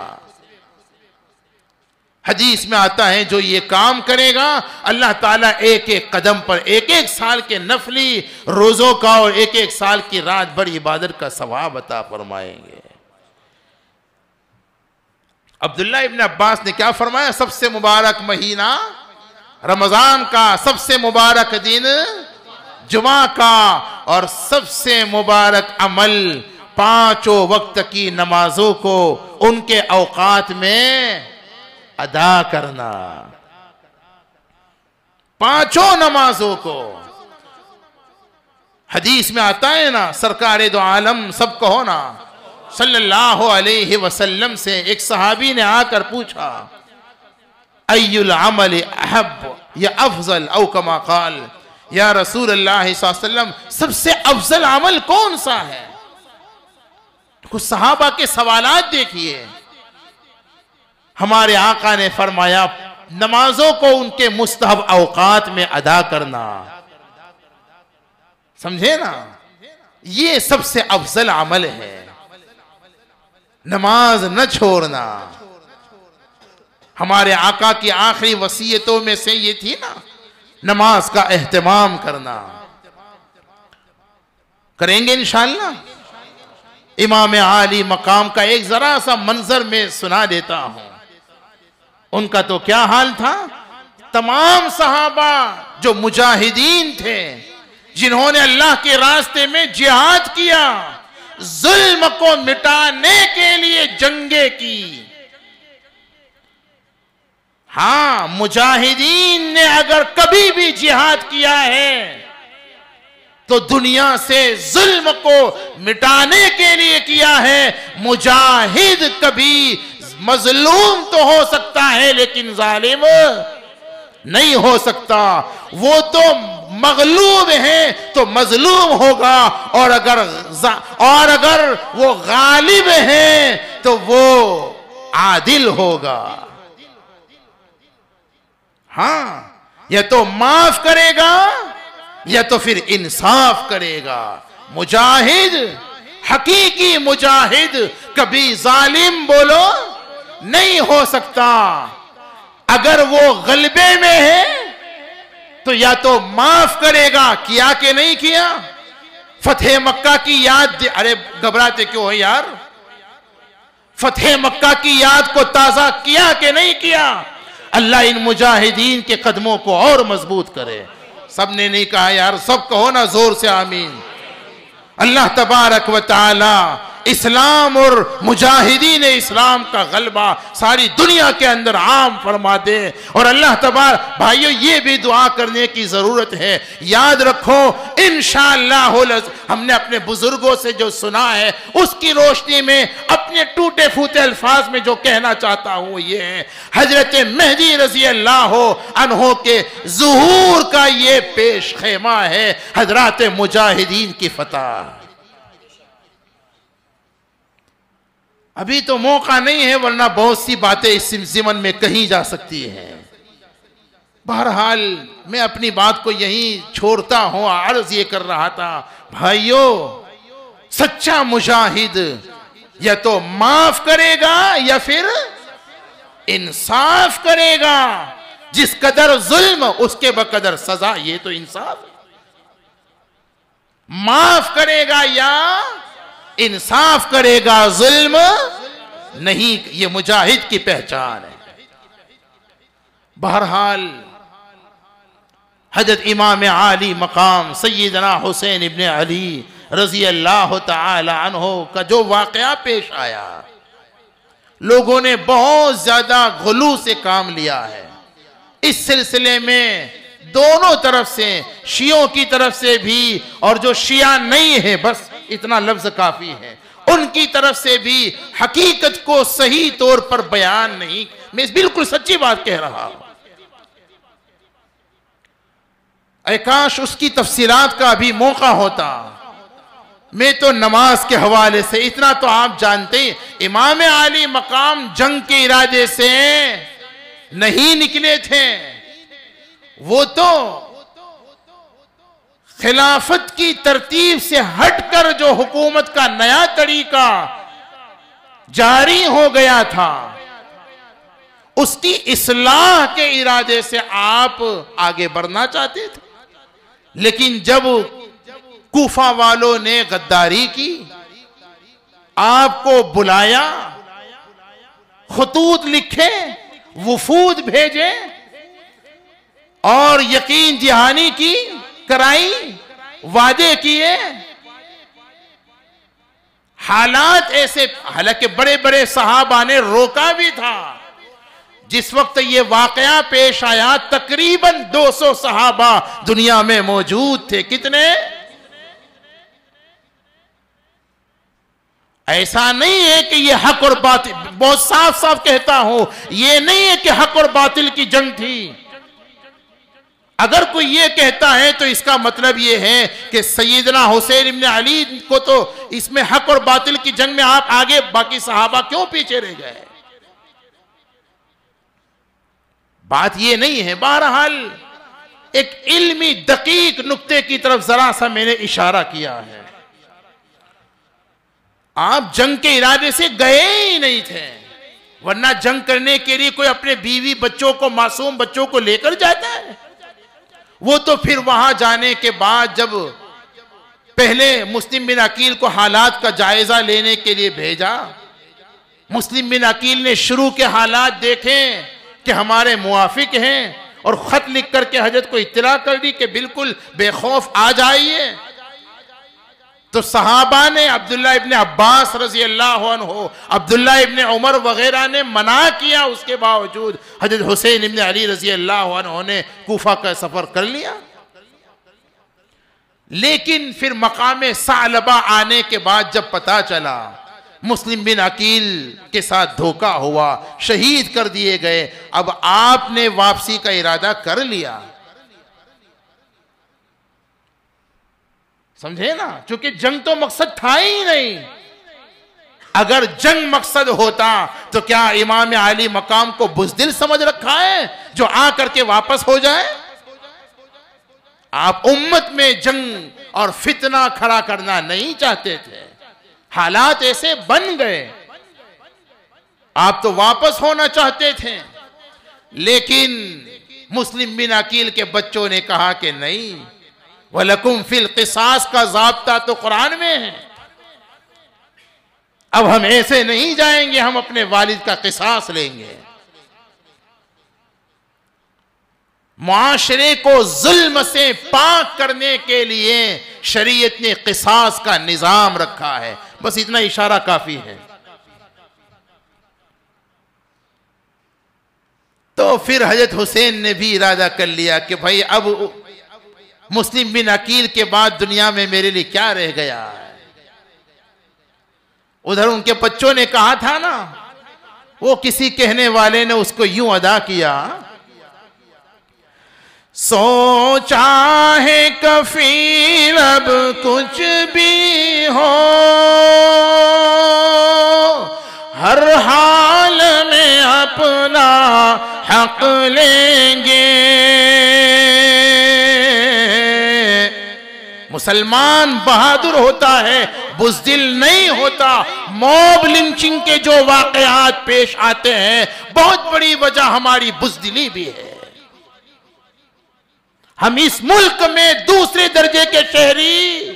हदीस में आता है जो ये काम करेगा अल्लाह ताला एक एक कदम पर 1-1 साल के नफली रोजों का और 1-1 साल की रात भर इबादत का सवाब अता फरमाएंगे। अब्दुल्लाह इब्न अब्बास ने क्या फरमाया? सबसे मुबारक महीना रमजान का, सबसे मुबारक दिन जुमा का और सबसे मुबारक अमल 5 वक्त की नमाजों को उनके औकात में अदा करना। 5 नमाजों को हदीस में आता है ना, सरकार दो आलम सब कहो ना सल्लल्लाहु अलैहि वसल्लम से एक सहाबी ने आकर पूछा, अय्युल अमल अहब या अफजल औ कमा क़ाल, या रसूल अल्लाह सल्लल्लाहु अलैहि वसल्लम सबसे अफजल अमल कौन सा है? कुछ सहाबा के सवालात देखिए। हमारे आका ने फरमाया, नमाजों को उनके मुस्तहब औकात में अदा करना। समझे ना, ये सबसे अफजल अमल है, नमाज न छोड़ना। हमारे आका की आखिरी वसीयतों में से ये थी ना, नमाज का एहतमाम करना। करेंगे इंशाअल्लाह। इमाम आली मकाम का एक जरा सा मंजर में सुना देता हूं। उनका तो क्या हाल था, तमाम सहाबा जो मुजाहिदीन थे, जिन्होंने अल्लाह के रास्ते में जिहाद किया, जुल्म को मिटाने के लिए जंगे की। हाँ, मुजाहिदीन ने अगर कभी भी जिहाद किया है तो दुनिया से जुल्म को मिटाने के लिए किया है। मुजाहिद कभी मजलूम तो हो सकता है लेकिन जालिम नहीं हो सकता। वो तो मगलूब है तो मजलूम होगा, और अगर वो गालिब है तो वो आदिल होगा। हाँ, या तो माफ करेगा या तो फिर इंसाफ करेगा। मुजाहिद, हकीकी मुजाहिद कभी जालिम बोलो नहीं हो सकता। अगर वो गलबे में है तो या तो माफ करेगा, किया कि नहीं किया। फतेह मक्का की याद, अरे घबराते क्यों हो यार, फतेह मक्का की याद को ताजा किया कि नहीं किया। अल्लाह इन मुजाहिदीन के कदमों को और मजबूत करे। सबने नहीं कहा यार, सब कहो ना जोर से आमीन। अल्लाह तबारक व तआला इस्लाम और मुजाहिदीन इस्लाम का गलबा सारी दुनिया के अंदर आम फरमा दे। और अल्लाह तबारक, भाइयों ये भी दुआ करने की जरूरत है। याद रखो, इंशाअल्लाह हमने अपने बुजुर्गों से जो सुना है उसकी रोशनी में अपने टूटे फूटे अल्फाज में जो कहना चाहता हूं ये है, हजरत मेहदी रजी अल्लाह अन्हो के ज़ुहूर का ये पेश खेमा है, हजरात मुजाहिदीन की फतह। अभी तो मौका नहीं है, वरना बहुत सी बातें इस ज़िमन में कही जा सकती हैं। बहरहाल मैं अपनी बात को यहीं छोड़ता हूं। अर्ज ये कर रहा था, भाइयों, सच्चा मुजाहिद या तो माफ करेगा या फिर इंसाफ करेगा। जिस कदर जुल्म उसके बकदर सजा, ये तो इंसाफ है। माफ करेगा या इंसाफ करेगा, जुल्म नहीं। ये मुजाहिद की पहचान है। बहरहाल हजरत इमाम आली मकाम सैयदना हुसैन इब्ने अली रजी अल्लाह तआला अन्हो का जो वाकया पेश आया, लोगों ने बहुत ज्यादा गुलू से काम लिया है। इस सिलसिले में दोनों तरफ से, शियों की तरफ से भी और जो शिया नहीं है, बस इतना लफ्ज काफी है, उनकी तरफ से भी हकीकत को सही तौर पर बयान नहीं। मैं बिल्कुल सच्ची बात कह रहा हूं। काश उसकी तफसीलात का अभी मौका होता। मैं तो नमाज के हवाले से इतना तो आप जानते हैं, इमाम आली मकाम जंग के इरादे से नहीं निकले थे। वो तो खिलाफत की तरतीब से हटकर जो हुकूमत का नया तरीका जारी हो गया था, उसकी इस्लाह के इरादे से आप आगे बढ़ना चाहते थे। लेकिन जब कूफा वालों ने गद्दारी की, आपको बुलाया, खुतूत लिखे, वफूद भेजे और यकीन दहानी की कराई, वादे किए, हालात ऐसे, हालांकि बड़े बड़े सहाबा ने रोका भी था। जिस वक्त ये वाकया पेश आया, तकरीबन 200 सहाबा दुनिया में मौजूद थे। कितने? ऐसा नहीं है कि ये हक और बातिल, बहुत साफ साफ कहता हूं, ये नहीं है कि हक और बातिल की जंग थी। अगर कोई ये कहता है तो इसका मतलब ये है कि सैयदना हुसैन इब्न अली को तो इसमें हक और बातिल की जंग में आप आगे, बाकी सहाबा क्यों पीछे रह गए? बात ये नहीं है। बहरहाल एक इल्मी दकीक नुक्ते की तरफ जरा सा मैंने इशारा किया है। आप जंग के इरादे से गए ही नहीं थे, वरना जंग करने के लिए कोई अपने बीवी बच्चों को, मासूम बच्चों को लेकर जाता है? वो तो फिर वहां जाने के बाद जब पहले मुस्लिम बिन अकील को हालात का जायजा लेने के लिए भेजा, मुस्लिम बिन अकील ने शुरू के हालात देखे कि हमारे मुआफिक हैं और खत लिख करके हजरत को इत्तला कर दी कि बिल्कुल बेखौफ आ जाइए। तो सहाबा ने, अब्दुल्ला इब्ने अब्बास रजी अल्लाह अन्हु, अब्दुल्ला इब्ने उमर वगैरह ने मना किया, उसके बावजूद हजरत हुसैन इब्ने अली रजी अल्लाह अन्हु ने कूफा का सफर कर लिया। लेकिन फिर मकाम सालबा आने के बाद जब पता चला मुस्लिम बिन अकील के साथ धोखा हुआ, शहीद कर दिए गए, अब आपने वापसी का इरादा कर लिया। समझे ना? क्योंकि जंग तो मकसद था ही नहीं। अगर जंग मकसद होता तो क्या इमाम आली मकाम को बुज़दिल समझ रखा है जो आ करके वापस हो जाए? आप उम्मत में जंग और फितना खड़ा करना नहीं चाहते थे, हालात ऐसे बन गए, आप तो वापस होना चाहते थे। लेकिन मुस्लिम बिन अकील के बच्चों ने कहा कि नहीं, वलकुम फिल क़िसास का ज़ाब्ता तो कुरान में है, अब हम ऐसे नहीं जाएंगे, हम अपने वालिद का क़िसास लेंगे। मुआशरे को जुल्म से पाक करने के लिए शरीयत ने क़िसास का निज़ाम रखा है। बस इतना इशारा काफी है। तो फिर हजरत हुसैन ने भी इरादा कर लिया कि भाई अब मुस्लिम बिन अकील के बाद दुनिया में मेरे लिए क्या रह गया है। उधर उनके बच्चों ने कहा था ना, वो किसी कहने वाले ने उसको यूं अदा किया, सोचा है कफील अब कुछ भी हो, हर हाल में अपना हक लेंगे। मुसलमान बहादुर होता है, बुज़दिल नहीं होता। मॉब लिंचिंग के जो वाक़यात पेश आते हैं, बहुत बड़ी वजह हमारी बुज़दिली भी है। हम इस मुल्क में दूसरे दर्जे के शहरी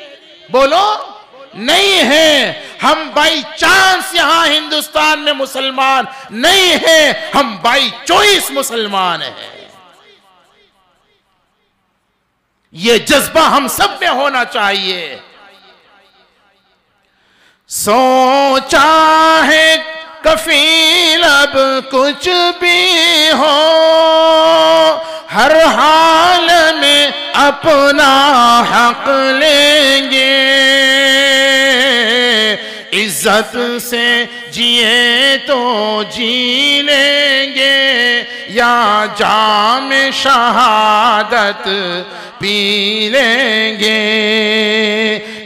बोलो नहीं है, हम बाई चांस यहां हिंदुस्तान में मुसलमान नहीं है, हम बाई चॉइस मुसलमान हैं। ये जज्बा हम सब में होना चाहिए। सोचा है कफील अब कुछ भी हो, हर हाल में अपना हक लेंगे। इज्जत से जिए तो जी लेंगे, या जाम शहादत पी लेंगे।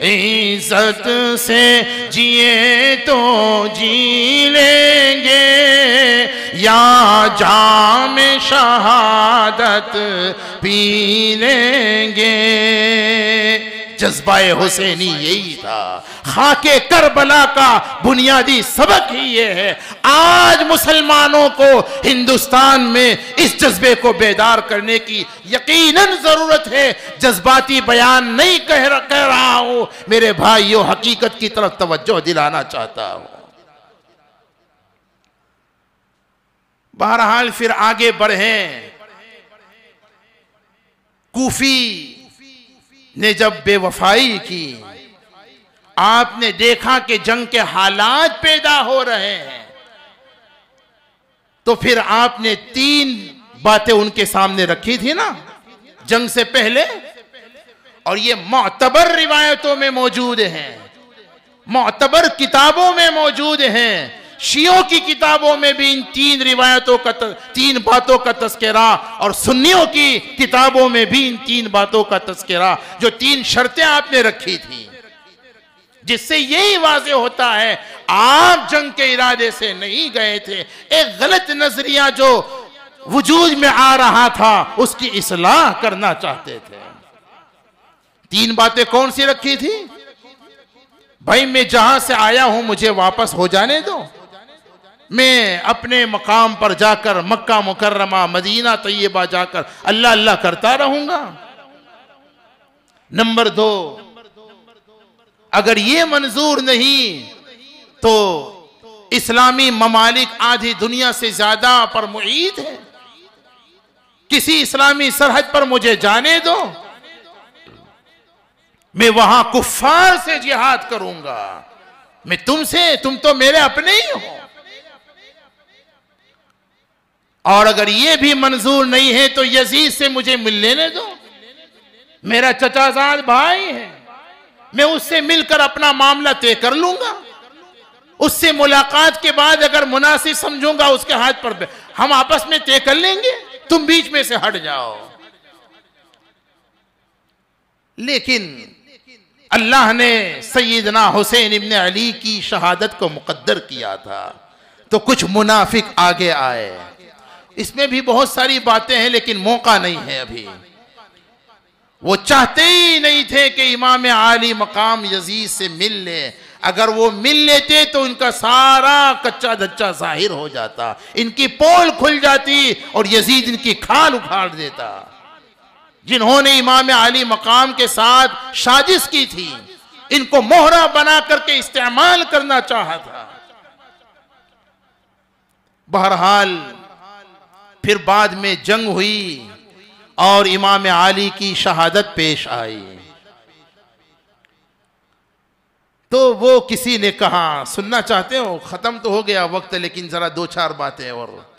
इज्जत से जिए तो जी लेंगे, या जाम शहादत पी लेंगे। जज्बाए हुसैनी यही था। खाके करबला का बुनियादी सबक ही ये है। आज मुसलमानों को हिंदुस्तान में इस जज्बे को बेदार करने की यकीनन जरूरत है। जज्बाती बयान नहीं कह रहा हूं मेरे भाइयों, हकीकत की तरफ तवज्जो दिलाना चाहता हूं। बहरहाल फिर आगे बढ़े। कूफी ने जब बेवफाई की, आपने देखा कि जंग के हालात पैदा हो रहे हैं, तो फिर आपने 3 बातें उनके सामने रखी थी ना जंग से पहले, और ये मुअतबर रिवायतों में मौजूद हैं। मुअतबर किताबों में मौजूद हैं। शियों की किताबों में भी इन तीन बातों का तस्करा, और सुन्नियों की किताबों में भी इन तीन बातों का तस्करा, जो तीन शर्तें आपने रखी थी, जिससे यही वाज़ेह होता है आप जंग के इरादे से नहीं गए थे। एक गलत नजरिया जो वजूद में आ रहा था उसकी इस्लाह करना चाहते थे। तीन बातें कौन सी रखी थी? भाई मैं जहां से आया हूं मुझे वापस हो जाने दो, मैं अपने मकाम पर जाकर मक्का मुकर्रमा मदीना तैयबा जाकर अल्लाह अल्लाह करता रहूंगा। नंबर 2, अगर ये मंजूर नहीं तो इस्लामी ममालिक आधी दुनिया से ज्यादा पर मुईद है, किसी इस्लामी सरहद पर मुझे जाने दो, मैं वहां कुफ्फार से जिहाद करूंगा। मैं तुम तो मेरे अपने ही हो। और अगर ये भी मंजूर नहीं है तो यजीद से मुझे मिल लेने दो, मेरा चचाजाद भाई है, मैं उससे मिलकर अपना मामला तय कर लूंगा। उससे मुलाकात के बाद अगर मुनासिब समझूंगा उसके हाथ पर हम आपस में तय कर लेंगे, तुम बीच में से हट जाओ। लेकिन अल्लाह ने सैयदना हुसैन इब्न अली की शहादत को मुकद्दर किया था, तो कुछ मुनाफिक आगे आए। इसमें भी बहुत सारी बातें हैं लेकिन मौका नहीं है अभी। वो चाहते ही नहीं थे कि इमाम आली मकाम यजीद से मिल ले। अगर वो मिल लेते तो इनका सारा कच्चा धच्चा जाहिर हो जाता, इनकी पोल खुल जाती और यजीद इनकी खाल उखाड़ देता। जिन्होंने इमाम आली मकाम के साथ साजिश की थी, इनको मोहरा बना करके इस्तेमाल करना चाहा था। बहरहाल फिर बाद में जंग हुई और इमाम आली की शहादत पेश आई। तो वो किसी ने कहा, सुनना चाहते हो? खत्म तो हो गया वक्त, लेकिन जरा 2-4 बातें और।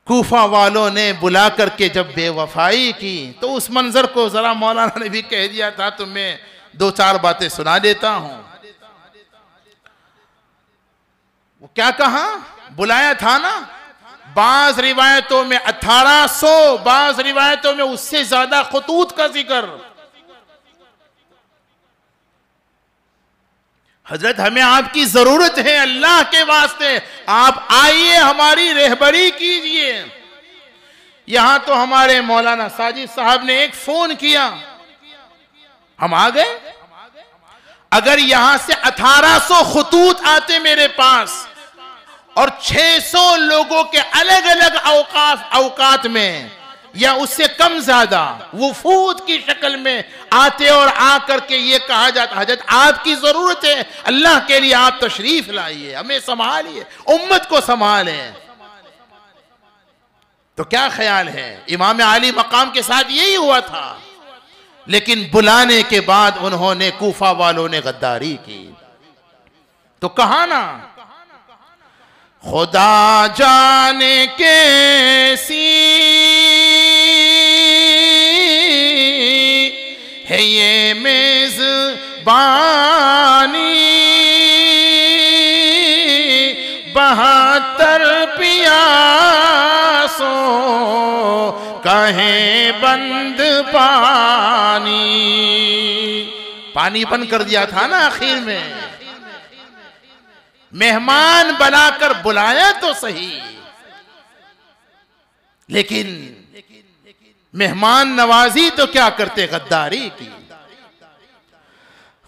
कूफा वालों ने बुला करके जब बेवफाई की तो उस मंजर को जरा मौलाना ने भी कह दिया था, तो मैं 2-4 बातें सुना देता हूं। वो क्या कहा? बुलाया था ना, बाज रिवायतों में 1800, बाज रिवायतों में उससे ज्यादा खतूत का जिक्र। हजरत हमें आपकी जरूरत है, अल्लाह के वास्ते आप आइए, हमारी रहबरी कीजिए। यहां तो हमारे मौलाना साजिद साहब ने एक फोन किया, हम आ गए। अगर यहां से 1800 खतूत आते मेरे पास और 600 लोगों के अलग अलग औकात में या उससे कम ज्यादा वफूद की शक्ल में आते और आकर के ये कहा जाता, हजरत आपकी जरूरत है, अल्लाह के लिए आप तशरीफ लाइए, हमें संभालिए, उम्मत को संभालें, तो क्या ख्याल है? इमाम आली मकाम के साथ यही हुआ था। लेकिन बुलाने के बाद उन्होंने, कूफा वालों ने गद्दारी की। तो कहा ना, खुदा जाने कैसी है ये मेजबानी, 72 पियासों कहे बंद पानी। पानी बंद कर दिया था ना आखिर में। मेहमान बनाकर बुलाया तो सही, लेकिन मेहमान नवाजी तो क्या करते, गद्दारी की।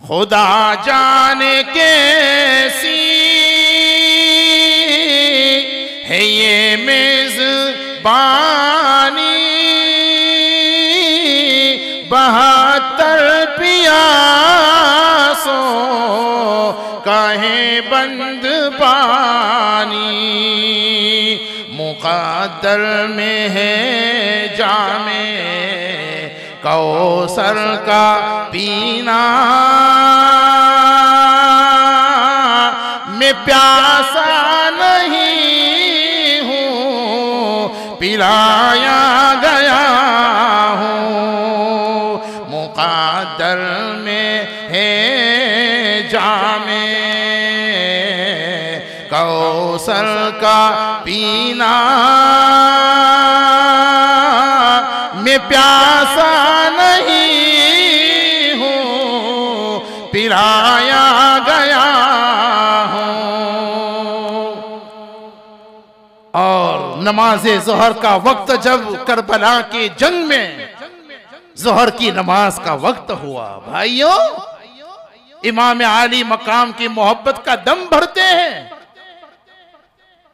खुदा जाने कैसी है ये मेजबानी, 72 पियासों कहे बंद पानी। मुक़द्दर में है जामे कौसर का पीना, मैं प्यासा नहीं हूँ, पिलाया गया हूँ। मुक़द्दर में है जामे कौसर का पीना, मैं प्यासा नहीं हूँ पिलाया गया हूँ। और नमाज़े ज़ोहर का वक्त जब करबला के जंग में ज़ोहर की नमाज का वक्त हुआ, भाइयों इमाम आली मकाम की मोहब्बत का दम भरते हैं,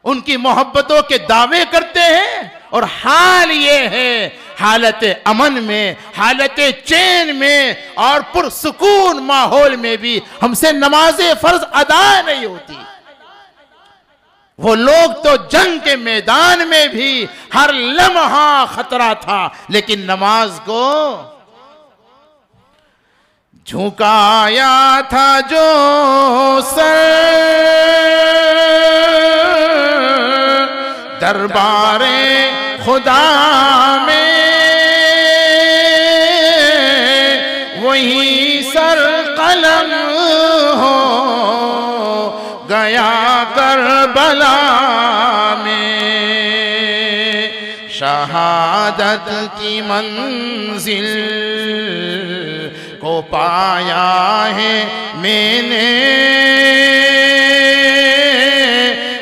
उनकी मोहब्बतों के दावे करते हैं। और हाल ये है, हालत अमन में, हालत चैन में और पुरसुकून माहौल में भी हमसे नमाज़े फर्ज अदा नहीं होती। वो लोग तो जंग के मैदान में भी हर लम्हा खतरा था, लेकिन नमाज को झुकाया था जो सर दरबारे खुदा में, वही सर कलम हो गया करबला में। शहादत की मंजिल को पाया है मैंने,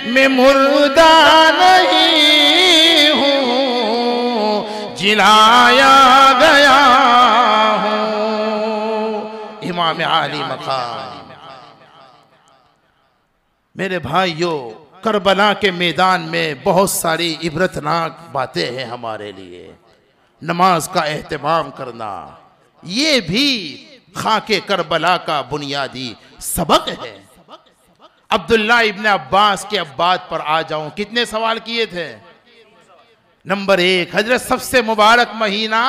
मैं मुर्दा नहीं हूँ जिलाया गया हूँ। इमाम आली मकाम। मेरे भाइयों, करबला के मैदान में बहुत सारी इबरतनाक बातें हैं हमारे लिए। नमाज का एहतमाम करना ये भी खाके करबला का बुनियादी सबक है। अब्दुल्ला इब्न अब्बास के अब बात पर आ जाऊं, कितने सवाल किए थे? नंबर 1, हजरत सबसे मुबारक महीना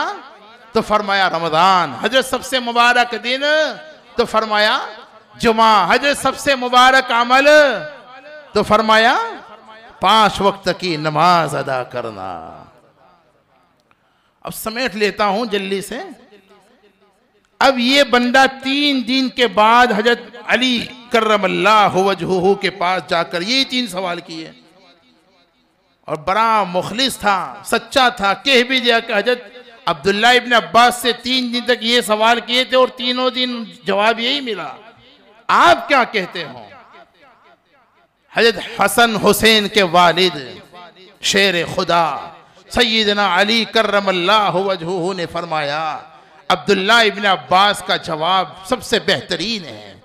तो फरमाया रमजान, हजरत सबसे मुबारक दिन तो फरमाया जुमा, हजरत सबसे मुबारक अमल तो फरमाया 5 वक्त की नमाज अदा करना। अब समेट लेता हूं जल्दी से। अब ये बंदा 3 दिन के बाद हजरत अली करमल्लाहु वजहुहु के पास जाकर ये 3 सवाल किए, और बड़ा मुखलिस था, सच्चा था, कह भी दिया कि हजरत अब्दुल्ला इब्न अब्बास से 3 दिन तक ये सवाल किए थे और तीनों दिन जवाब यही मिला, आप क्या कहते हो? हजरत हसन हुसैन के वालिद शेर खुदा सैयदना अली करमल्लाहु वजहुहु ने फरमाया अब्दुल्ला इब्न अब्बास का जवाब सबसे बेहतरीन है,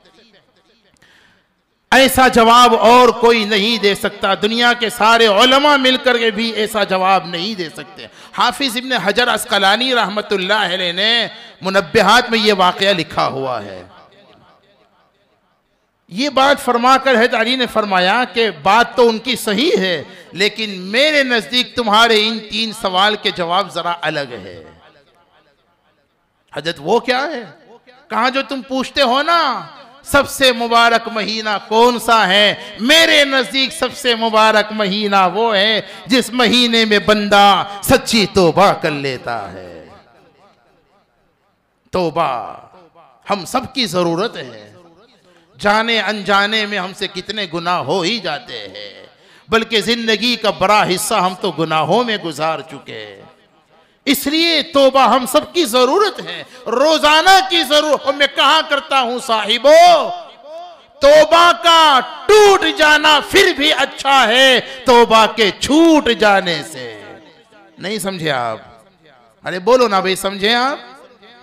ऐसा जवाब और कोई नहीं दे सकता, दुनिया के सारे उलमा मिलकर के भी ऐसा जवाब नहीं दे सकते। हाफिज इब्न हजर अस्कलानी रहमतुल्लाह अलैह ने मुनब्बिहात में ये वाक़या लिखा हुआ है। ये बात फरमाकर हज़रत अली ने फरमाया कि बात तो उनकी सही है, लेकिन मेरे नज़दीक तुम्हारे इन 3 सवाल के जवाब ज़रा अलग है। हजरत वो क्या है? कहा जो तुम पूछते हो ना सबसे मुबारक महीना कौन सा है, मेरे नजदीक सबसे मुबारक महीना वो है जिस महीने में बंदा सच्ची तौबा कर लेता है। तौबा हम सबकी जरूरत है, जाने अनजाने में हमसे कितने गुनाह हो ही जाते हैं, बल्कि जिंदगी का बड़ा हिस्सा हम तो गुनाहों में गुजार चुके हैं। इसलिए तौबा हम सबकी जरूरत है, रोजाना की जरूरत। और मैं कहा करता हूं साहिबो, तौबा का टूट जाना फिर भी अच्छा है तौबा के छूट जाने से। नहीं समझे आप? अरे बोलो ना भाई, समझे आप?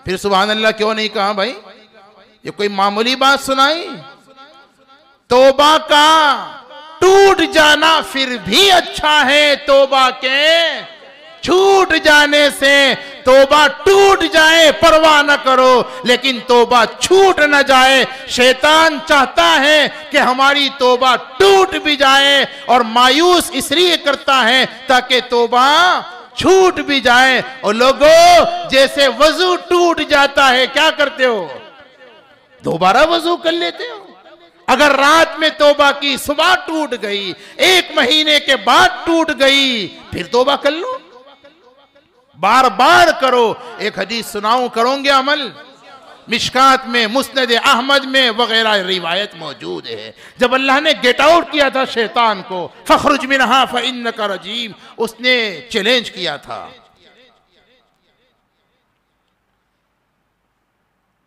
फिर सुभान अल्लाह क्यों नहीं कहा भाई? ये कोई मामूली बात सुनाई? तौबा का टूट जाना फिर भी अच्छा है तौबा के छूट जाने से। तौबा टूट जाए परवाह न करो, लेकिन तौबा छूट न जाए। शैतान चाहता है कि हमारी तौबा टूट भी जाए, और मायूस इसलिए करता है ताकि तौबा छूट भी जाए। और लोगों, जैसे वजू टूट जाता है, क्या करते हो? दोबारा वजू कर लेते हो। अगर रात में तौबा की, सुबह टूट गई, 1 महीने के बाद टूट गई, फिर तौबा कर लो, बार बार करो। एक हदीस सुनाऊं, करोगे अमल? मिशकात में, मुस्नद अहमद में वगैरह रिवायत मौजूद है। जब अल्लाह ने गेट आउट किया था शैतान को, फखरुज मिनहा फइन्नका रजीम, उसने चैलेंज किया था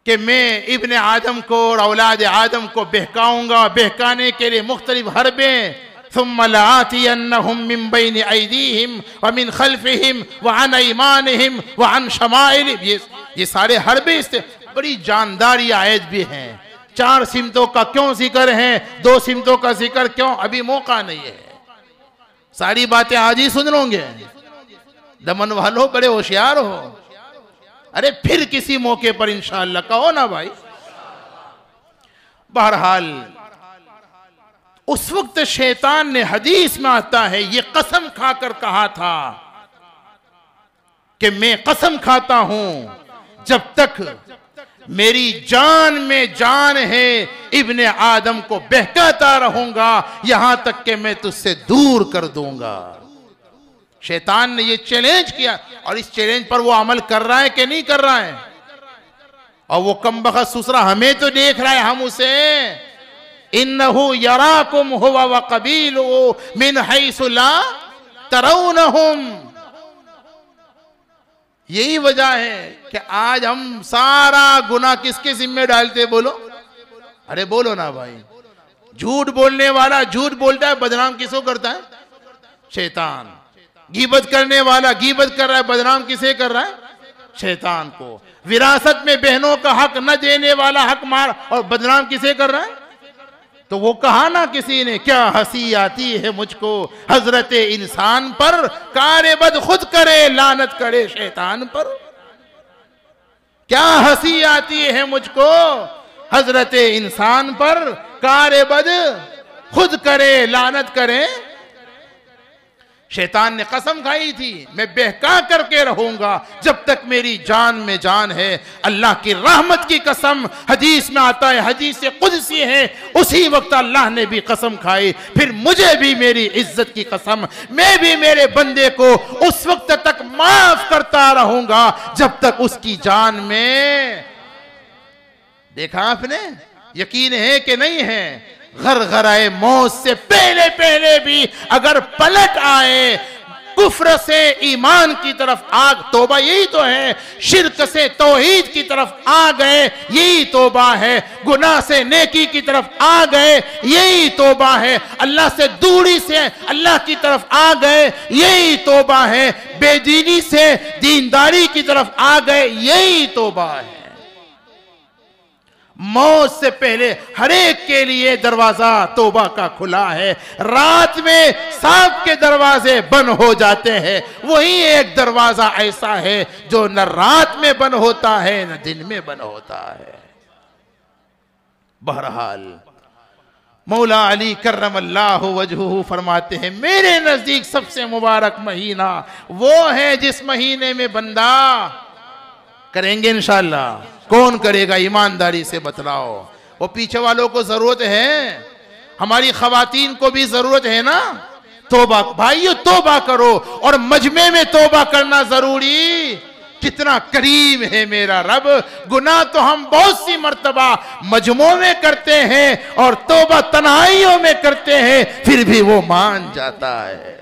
कि मैं इब्न आदम को और औलाद आदम को बहकाऊंगा। बहकाने के लिए मुख्तलिफ हरबें, सुम्मा लआतियन्नहुम मिन बैनि ऐदीहिम व मिन खल्फिहिम व अन ऐमानिहिम व अन शमाइलिहिम, ये सारे हरबे इससे बड़ी जानदारी आयत भी हैं। 4 सिमतों का क्यों जिक्र है, 2 सिमतों का जिक्र क्यों, अभी मौका नहीं है। सारी बातें आज ही सुन लोगे, दमन वालों बड़े होशियार हो। अरे फिर किसी मौके पर इंशाअल्लाह कहो ना भाई। बहरहाल उस वक्त शैतान ने, हदीस में आता है, ये कसम खाकर कहा था कि मैं कसम खाता हूं जब तक मेरी जान में जान है इब्ने आदम को बहकाता रहूंगा यहां तक कि मैं तुझसे दूर कर दूंगा। शैतान ने ये चैलेंज किया और इस चैलेंज पर वो अमल कर रहा है कि नहीं कर रहा है। और वो कमबख्त सुसरा हमें तो देख रहा है, हम उसे, इन्नहु यराकुम हुवा व कबीलुहु मिन हैसु ला तरौनहुम। यही वजह है कि आज हम सारा गुनाह किसके जिम्मे डालते, बोलो, अरे बोलो ना भाई। झूठ बोलने वाला झूठ बोलता है, बदनाम किसको करता है, शैतान। गीबत करने वाला गीबत कर रहा है, बदनाम किसे कर रहा है, शैतान को। विरासत में बहनों का हक न देने वाला हक मार और बदनाम किसे कर रहा है। तो वो कहा ना किसी ने, क्या हंसी आती है मुझको हजरत इंसान पर, कारे बद खुद करे लानत करे शैतान पर। क्या हंसी आती है मुझको हजरत इंसान पर, कारे बद खुद करे लानत करे। शैतान ने कसम खाई थी, मैं बहका करके रहूंगा जब तक मेरी जान में जान है। अल्लाह की रहमत की कसम हदीस में आता है, हदीस कुदसी है, उसी वक्त अल्लाह ने भी कसम खाई। फिर मुझे भी मेरी इज्जत की कसम, मैं भी मेरे बंदे को उस वक्त तक माफ करता रहूंगा जब तक उसकी जान में। देखा आपने, यकीन है कि नहीं है। गरगराए मौत से पहले पहले भी अगर पलट आए, कुफ्र से ईमान की तरफ आग, तौबा यही तो है। शिर्क से तौहीद की तरफ आ गए, यही तौबा है। गुनाह से नेकी की तरफ आ गए, यही तौबा है। अल्लाह से दूरी से अल्लाह की तरफ आ गए, यही तौबा है। बेदीनी से दीनदारी की तरफ आ गए, यही तौबा है। मौत से पहले हर एक के लिए दरवाजा तौबा का खुला है। रात में सांप के दरवाजे बंद हो जाते हैं, वही एक दरवाजा ऐसा है जो न रात में बंद होता है न दिन में बंद होता है। बहरहाल मौला अली कर्रमल्लाहु वजहुहु फरमाते हैं, मेरे नजदीक सबसे मुबारक महीना वो है जिस महीने में बंदा करेंगे इंशाअल्लाह। कौन करेगा, ईमानदारी से बतलाओ। वो पीछे वालों को जरूरत है, हमारी खवातीन को भी जरूरत है ना। तौबा भाइयों, तौबा करो। और मजमे में तौबा करना जरूरी। कितना करीम है मेरा रब। गुनाह तो हम बहुत सी मर्तबा मजमों में करते हैं और तौबा तन्हाइयों में करते हैं, फिर भी वो मान जाता है।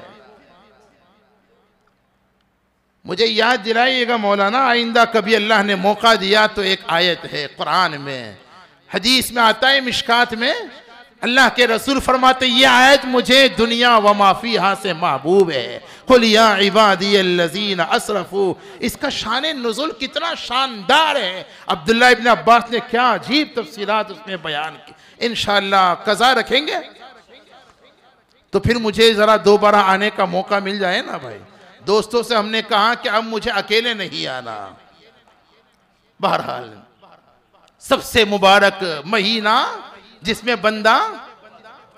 मुझे याद दिलाइएगा मौलाना, आइंदा कभी अल्लाह ने मौका दिया तो एक आयत है कुरान में, हदीस में आता है, मिशकात में अल्लाह के रसूल फरमाते, ये आयत मुझे दुनिया व माफिहा से महबूब है। कुल या इबादियल्लज़ीन असरफू। इसका शान नुज़ुल कितना शानदार है। अब्दुल्लाह इब्न अब्बास ने क्या अजीब तफसीलात उसमें बयान की। इंशाअल्लाह कज़ा रखेंगे तो फिर मुझे ज़रा दोबारा आने का मौका मिल जाए ना भाई। दोस्तों से हमने कहा कि अब मुझे अकेले नहीं आना। बहरहाल सबसे मुबारक महीना जिसमें बंदा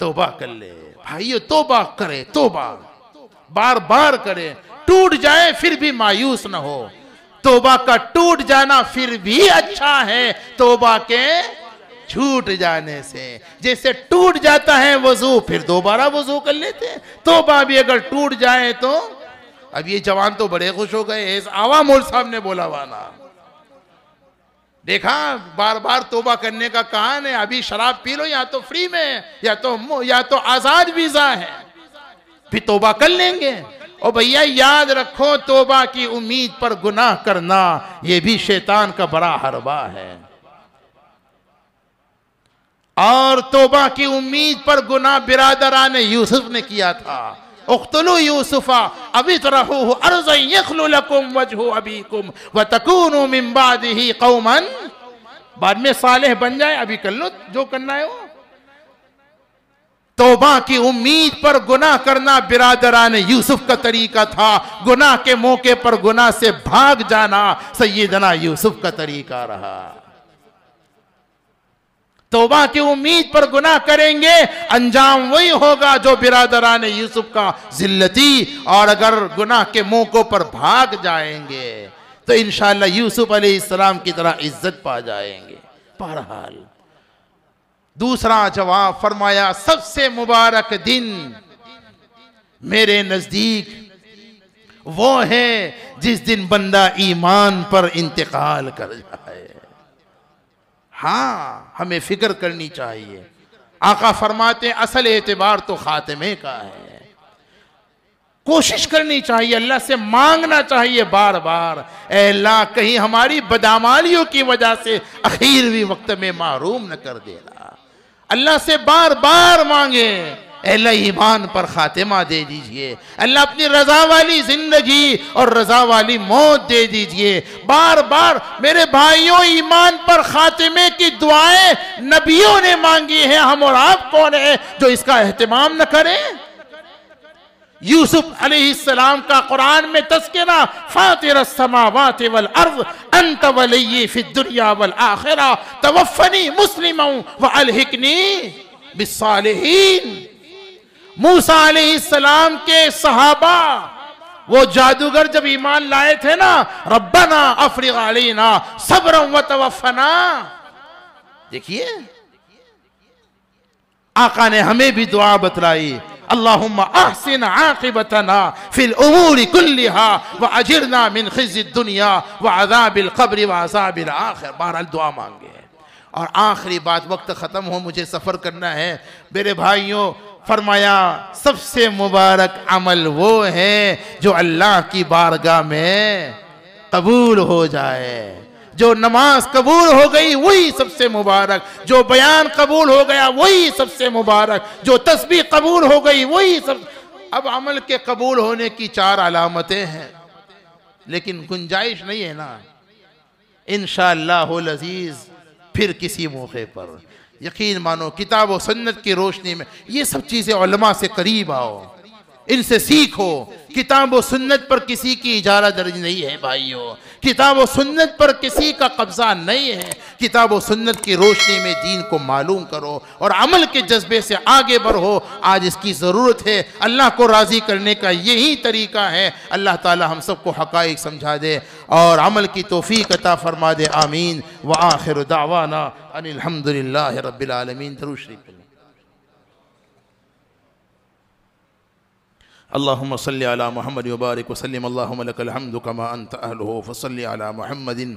तौबा कर ले। भाइयों तौबा करे, तौबा बार बार करे। टूट जाए फिर भी मायूस ना हो। तौबा का टूट जाना फिर भी अच्छा है तौबा के छूट जाने से। जैसे टूट जाता है वजू, फिर दोबारा वजू कर लेते हैं। तौबा भी अगर टूट जाए तो, अब ये जवान तो बड़े खुश हो गए, आवा मोल साहब ने बोला वाना, देखा, बार बार तौबा करने का कहान है। अभी शराब पी लो, या तो फ्री में, या तो आजाद वीजा है, फिर तौबा कर लेंगे। और भैया याद रखो, तौबा की उम्मीद पर गुनाह करना यह भी शैतान का बड़ा हरबा है। और तौबा की उम्मीद पर गुनाह बिरादरान यूसुफ ने किया था। उक़्तुलू यूसुफा अवितरहूहु अर्ज़न यख़्लु लकुम वजहु अबीकुम व तकूनु मिन बादिही क़ौमन, बाद में सालेह बन जाए, अभी कर लो जो करना है वो। तौबा की उम्मीद पर गुनाह करना बिरादरान यूसुफ का तरीका था। गुनाह के मौके पर गुनाह से भाग जाना सैयदना यूसुफ का तरीका रहा। तौबा की उम्मीद पर गुनाह करेंगे, अंजाम वही होगा जो बिरादरान यूसुफ का जिल्लती। और अगर गुनाह के मौकों पर भाग जाएंगे तो इंशाअल्लाह यूसुफ अलैहिस्सलाम की तरह इज्जत पा जाएंगे। बहरहाल दूसरा जवाब फरमाया, सबसे मुबारक दिन मेरे नजदीक वो है जिस दिन बंदा ईमान पर इंतकाल कर जाए। हाँ, हमें फिक्र करनी चाहिए। आका फरमाते असल एतबार तो खातिमे का है। कोशिश करनी चाहिए, अल्लाह से मांगना चाहिए बार बार, ऐ अल्लाह कहीं हमारी बदामालियों की वजह से आखिरी वक्त में महरूम न कर देना। अल्लाह से बार बार मांगे, अल्लाह ईमान पर खातिमा दे दीजिए, अल्लाह अपनी रजा वाली जिंदगी और रजा वाली मौत दे दीजिए। बार बार मेरे भाइयों, ईमान पर खातिमे की दुआएं नबियों ने मांगी हैं। हम और आप कौन है जो इसका एहतमाम न करें? यूसुफ अलैहिस्सलाम का कुरान में तज़किरा, फातिरस समावाति वल अर्ज़ अंत वलिय्यी फिद दुनिया वल आखिरा तवफ़्फ़नी मुस्लिमन व अलहिकनी बिस्सालिहीन। मूसा अलैहिस्सलाम के सहाबा, वो जादूगर जब ईमान लाए थे ना, रब्बना अफ़रिग़ अलैना सब्रन व तवफ़्फ़ना, देखिए आका ने हमें भी दुआ बतलाई, अल्लाहुम्मा अहसिन आक़िबतना फिल उमूरि कुल्लिहा व अजिरना मिन ख़िज़्यिद दुनिया व अज़ाबिल क़ब्र व अज़ाबिल आख़िर। बहरहाल दुआ मांगे। और आखिरी बात, वक्त ख़त्म हो, मुझे सफ़र करना है मेरे भाइयों। फरमाया सबसे मुबारक अमल वो है जो अल्लाह की बारगाह में कबूल हो जाए। जो नमाज कबूल हो गई वही सबसे मुबारक, जो बयान कबूल हो गया वही सबसे मुबारक, जो तस्बीह कबूल हो गई वही सब। अब अमल के कबूल होने की 4 अलामतें हैं, लेकिन गुंजाइश नहीं है ना। इंशाअल्लाहुल अज़ीज़ फिर किसी मौके पर, यकीन मानो किताब और सुन्नत की रोशनी में ये सब चीज़ें उलमा से करीब आओ, इनसे सीखो। किताब और सुन्नत पर किसी की इजारा दर्ज नहीं है भाइयों, किताब और सुन्नत पर किसी का कब्जा नहीं है। किताब और सुन्नत की रोशनी में दीन को मालूम करो और अमल के जज्बे से आगे बढ़ो। आज इसकी ज़रूरत है। अल्लाह को राज़ी करने का यही तरीका है। अल्लाह ताला हम सबको हक़ाइक़ समझा दे और अमल की तौफ़ीक़ अता फरमा दे। आमीन। व आखिर दावाना अनिल हम्दुलिल्लाहि रब्बिल आलमीन। दरूद शरीफ। अल्लाहुम्मा सल्लि अला मुहम्मद व बारिक वसल्लिम। अल्लाहुम्मा लकल हम्दु कमा अंत अहलुहु फसल्लि अला मुहम्मदिन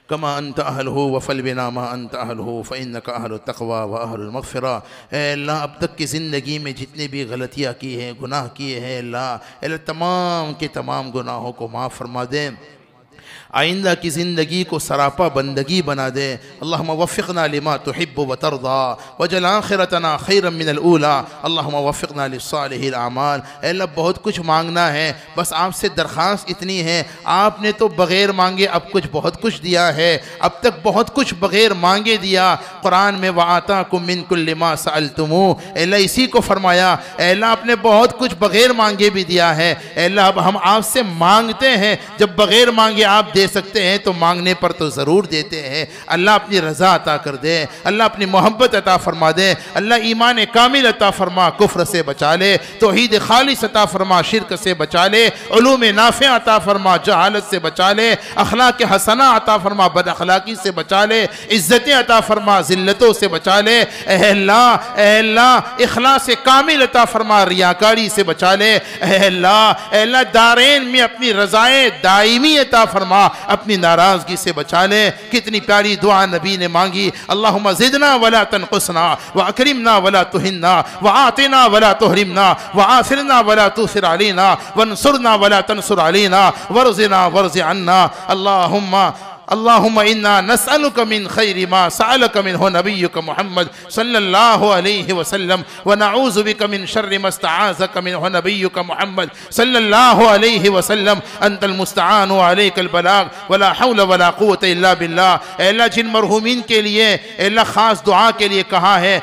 कमा अंत अहलुहु वफल बिना मा अंत अहलुहु फ़इन्नका अहलुत तक़वा व अहलुल मग़फ़िरा। अल्लाह अब तक की ज़िंदगी में जितने भी गलतियाँ की हैं, गुनाह किए हैं, अल्लाह तमाम के तमाम गुनाहों को माफ़ फरमा दे। आइंदा की ज़िंदगी को सरापा बंदगी बना दे। अल्लाहुम्मा वफ़्फ़िक़ना लिमा तुहिब्बु व तर्दा वजअल आख़िरतना ख़ैरन मिनल ऊला। अल्लाहुम्मा वफ़्फ़िक़ना लिस्सालिहिल आमाल। अल्लाह बहुत कुछ मांगना है, बस आपसे दरख्वास्त इतनी है, आपने तो बग़ैर मांगे अब कुछ बहुत कुछ दिया है, अब तक बहुत कुछ बग़ैर मांगे दिया। कुरान में वआताकुम मिन कुल्लि मा सअलतुमू, अल्लाह इसी को फरमाया। अल्लाह आपने बहुत कुछ बग़ैर मांगे भी दिया है। अल्लाह अब हम आपसे मांगते हैं, जब बग़ैर मांगे आप दे सकते हैं तो मांगने पर तो ज़रूर देते हैं। अल्लाह अपनी रज़ा अता कर दे, अल्लाह अपनी मोहब्बत अता फरमा दे। अल्लाह ईमान कामिल अता फरमा, कुफ्र से बचा ले, तौहीद खालिस अता फरमा, शिरक से बचा ले, उलूम नाफ़िअ अता फरमा, जहालत से बचा ले, अखलाक हसना अता फरमा, बद अखलाकी से बचा ले, इज़्ज़तें अता फरमा, ज़िल्लतों से बचा ले। अल्लाह इखलास कामिल अता फरमा, रियाकारी से बचा ले। अल्लाह दारैन में अपनी रज़ाएं दायमी अता फरमा, अपनी नाराजगी से बचा ले। कितनी प्यारी दुआ नबी ने मांगी, अल्लाहुम्मा ज़िदना वला तनक़ुसना व अकरिमना वला तुहिन्ना व आतिना वला तुहरिमना व आसिरना वला तुसिर अलैना वंसुरना वला तंसुर अलैना वर्ज़िना वर्ज़ि अन्ना। अल्लाहुम्मा इन्ना नस्अलुका मिन खैरि मा सअलका मिन्हु नबियुका मुहम्मद सल्लल्लाहु अलैहि वसल्लम व नऊज़ु बिका मिन शर्रि मा इस्तआज़का मिन्हु नबियुका मुहम्मद सल्लल्लाहु अलैहि वसल्लम अंतल मुस्तआन व अलैकल बलाग वला हौल वला कुव्वता इल्ला बिल्लाह। अल्लाह जिन मरहूमीन के लिए अल्लाह ख़ास दुआ के लिए कहा है,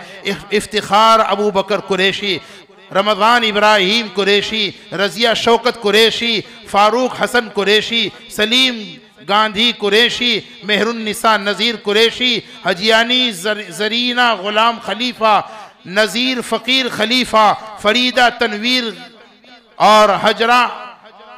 इफ्तिखार अबू बकर कुरैशी, रमज़ान इब्राहिम कुरैशी, रज़िया शौकत कुरैशी, फ़ारूक हसन कुरैशी, सलीम गांधी कुरैशी, मेहरुन्निसा नज़ीर कुरैशी, हजियानी ज़रीना ग़ुलाम खलीफा, नज़ीर फ़कीर खलीफा, फ़रीदा तनवीर और हजरा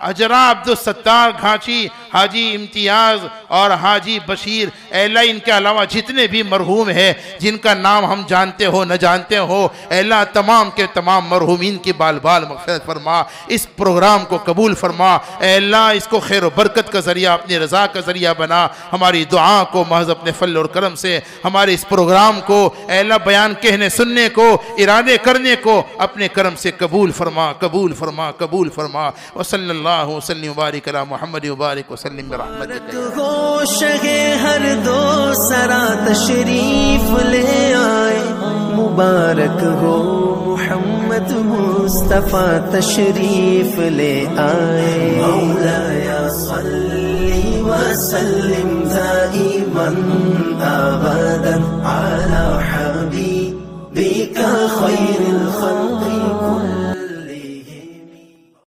अब्दुल सत्तार घाची, हाजी इम्तियाज़ और हाजी बशीर। अल्लाह इनके अलावा जितने भी मरहूम हैं जिनका नाम हम जानते हो न जानते हो, अल्लाह तमाम के तमाम मरहूमीन की बाल बाल मग़फ़िरत फरमा। इस प्रोग्राम को कबूल फरमा अल्लाह, इसको खैर व बरकत का ज़रिया, अपनी रज़ा का ज़रिया बना। हमारी दुआ को महज़ अपने फ़ज़ल और करम से हमारे इस प्रोग्राम को अल्लाह बयान कहने सुनने को, इरादे करने को अपने करम से कबूल फरमा, कबूल फरमा, कबूल फरमा। व सल्लल्लाहु वसल्लम व बारिक अला मुहम्मद व बारिक वसल्लम बिरहमतिक। हो शगे हर दो सरा तशरीफ ले आए, मुबारक हो मुहम्मद मुस्तफ़ा तशरीफ ले आए। मौलाया सल्ली व सल्लिम दाइमन अबदन अला हबीबिका खैरिल खल्क़ि कुल्लिहिम।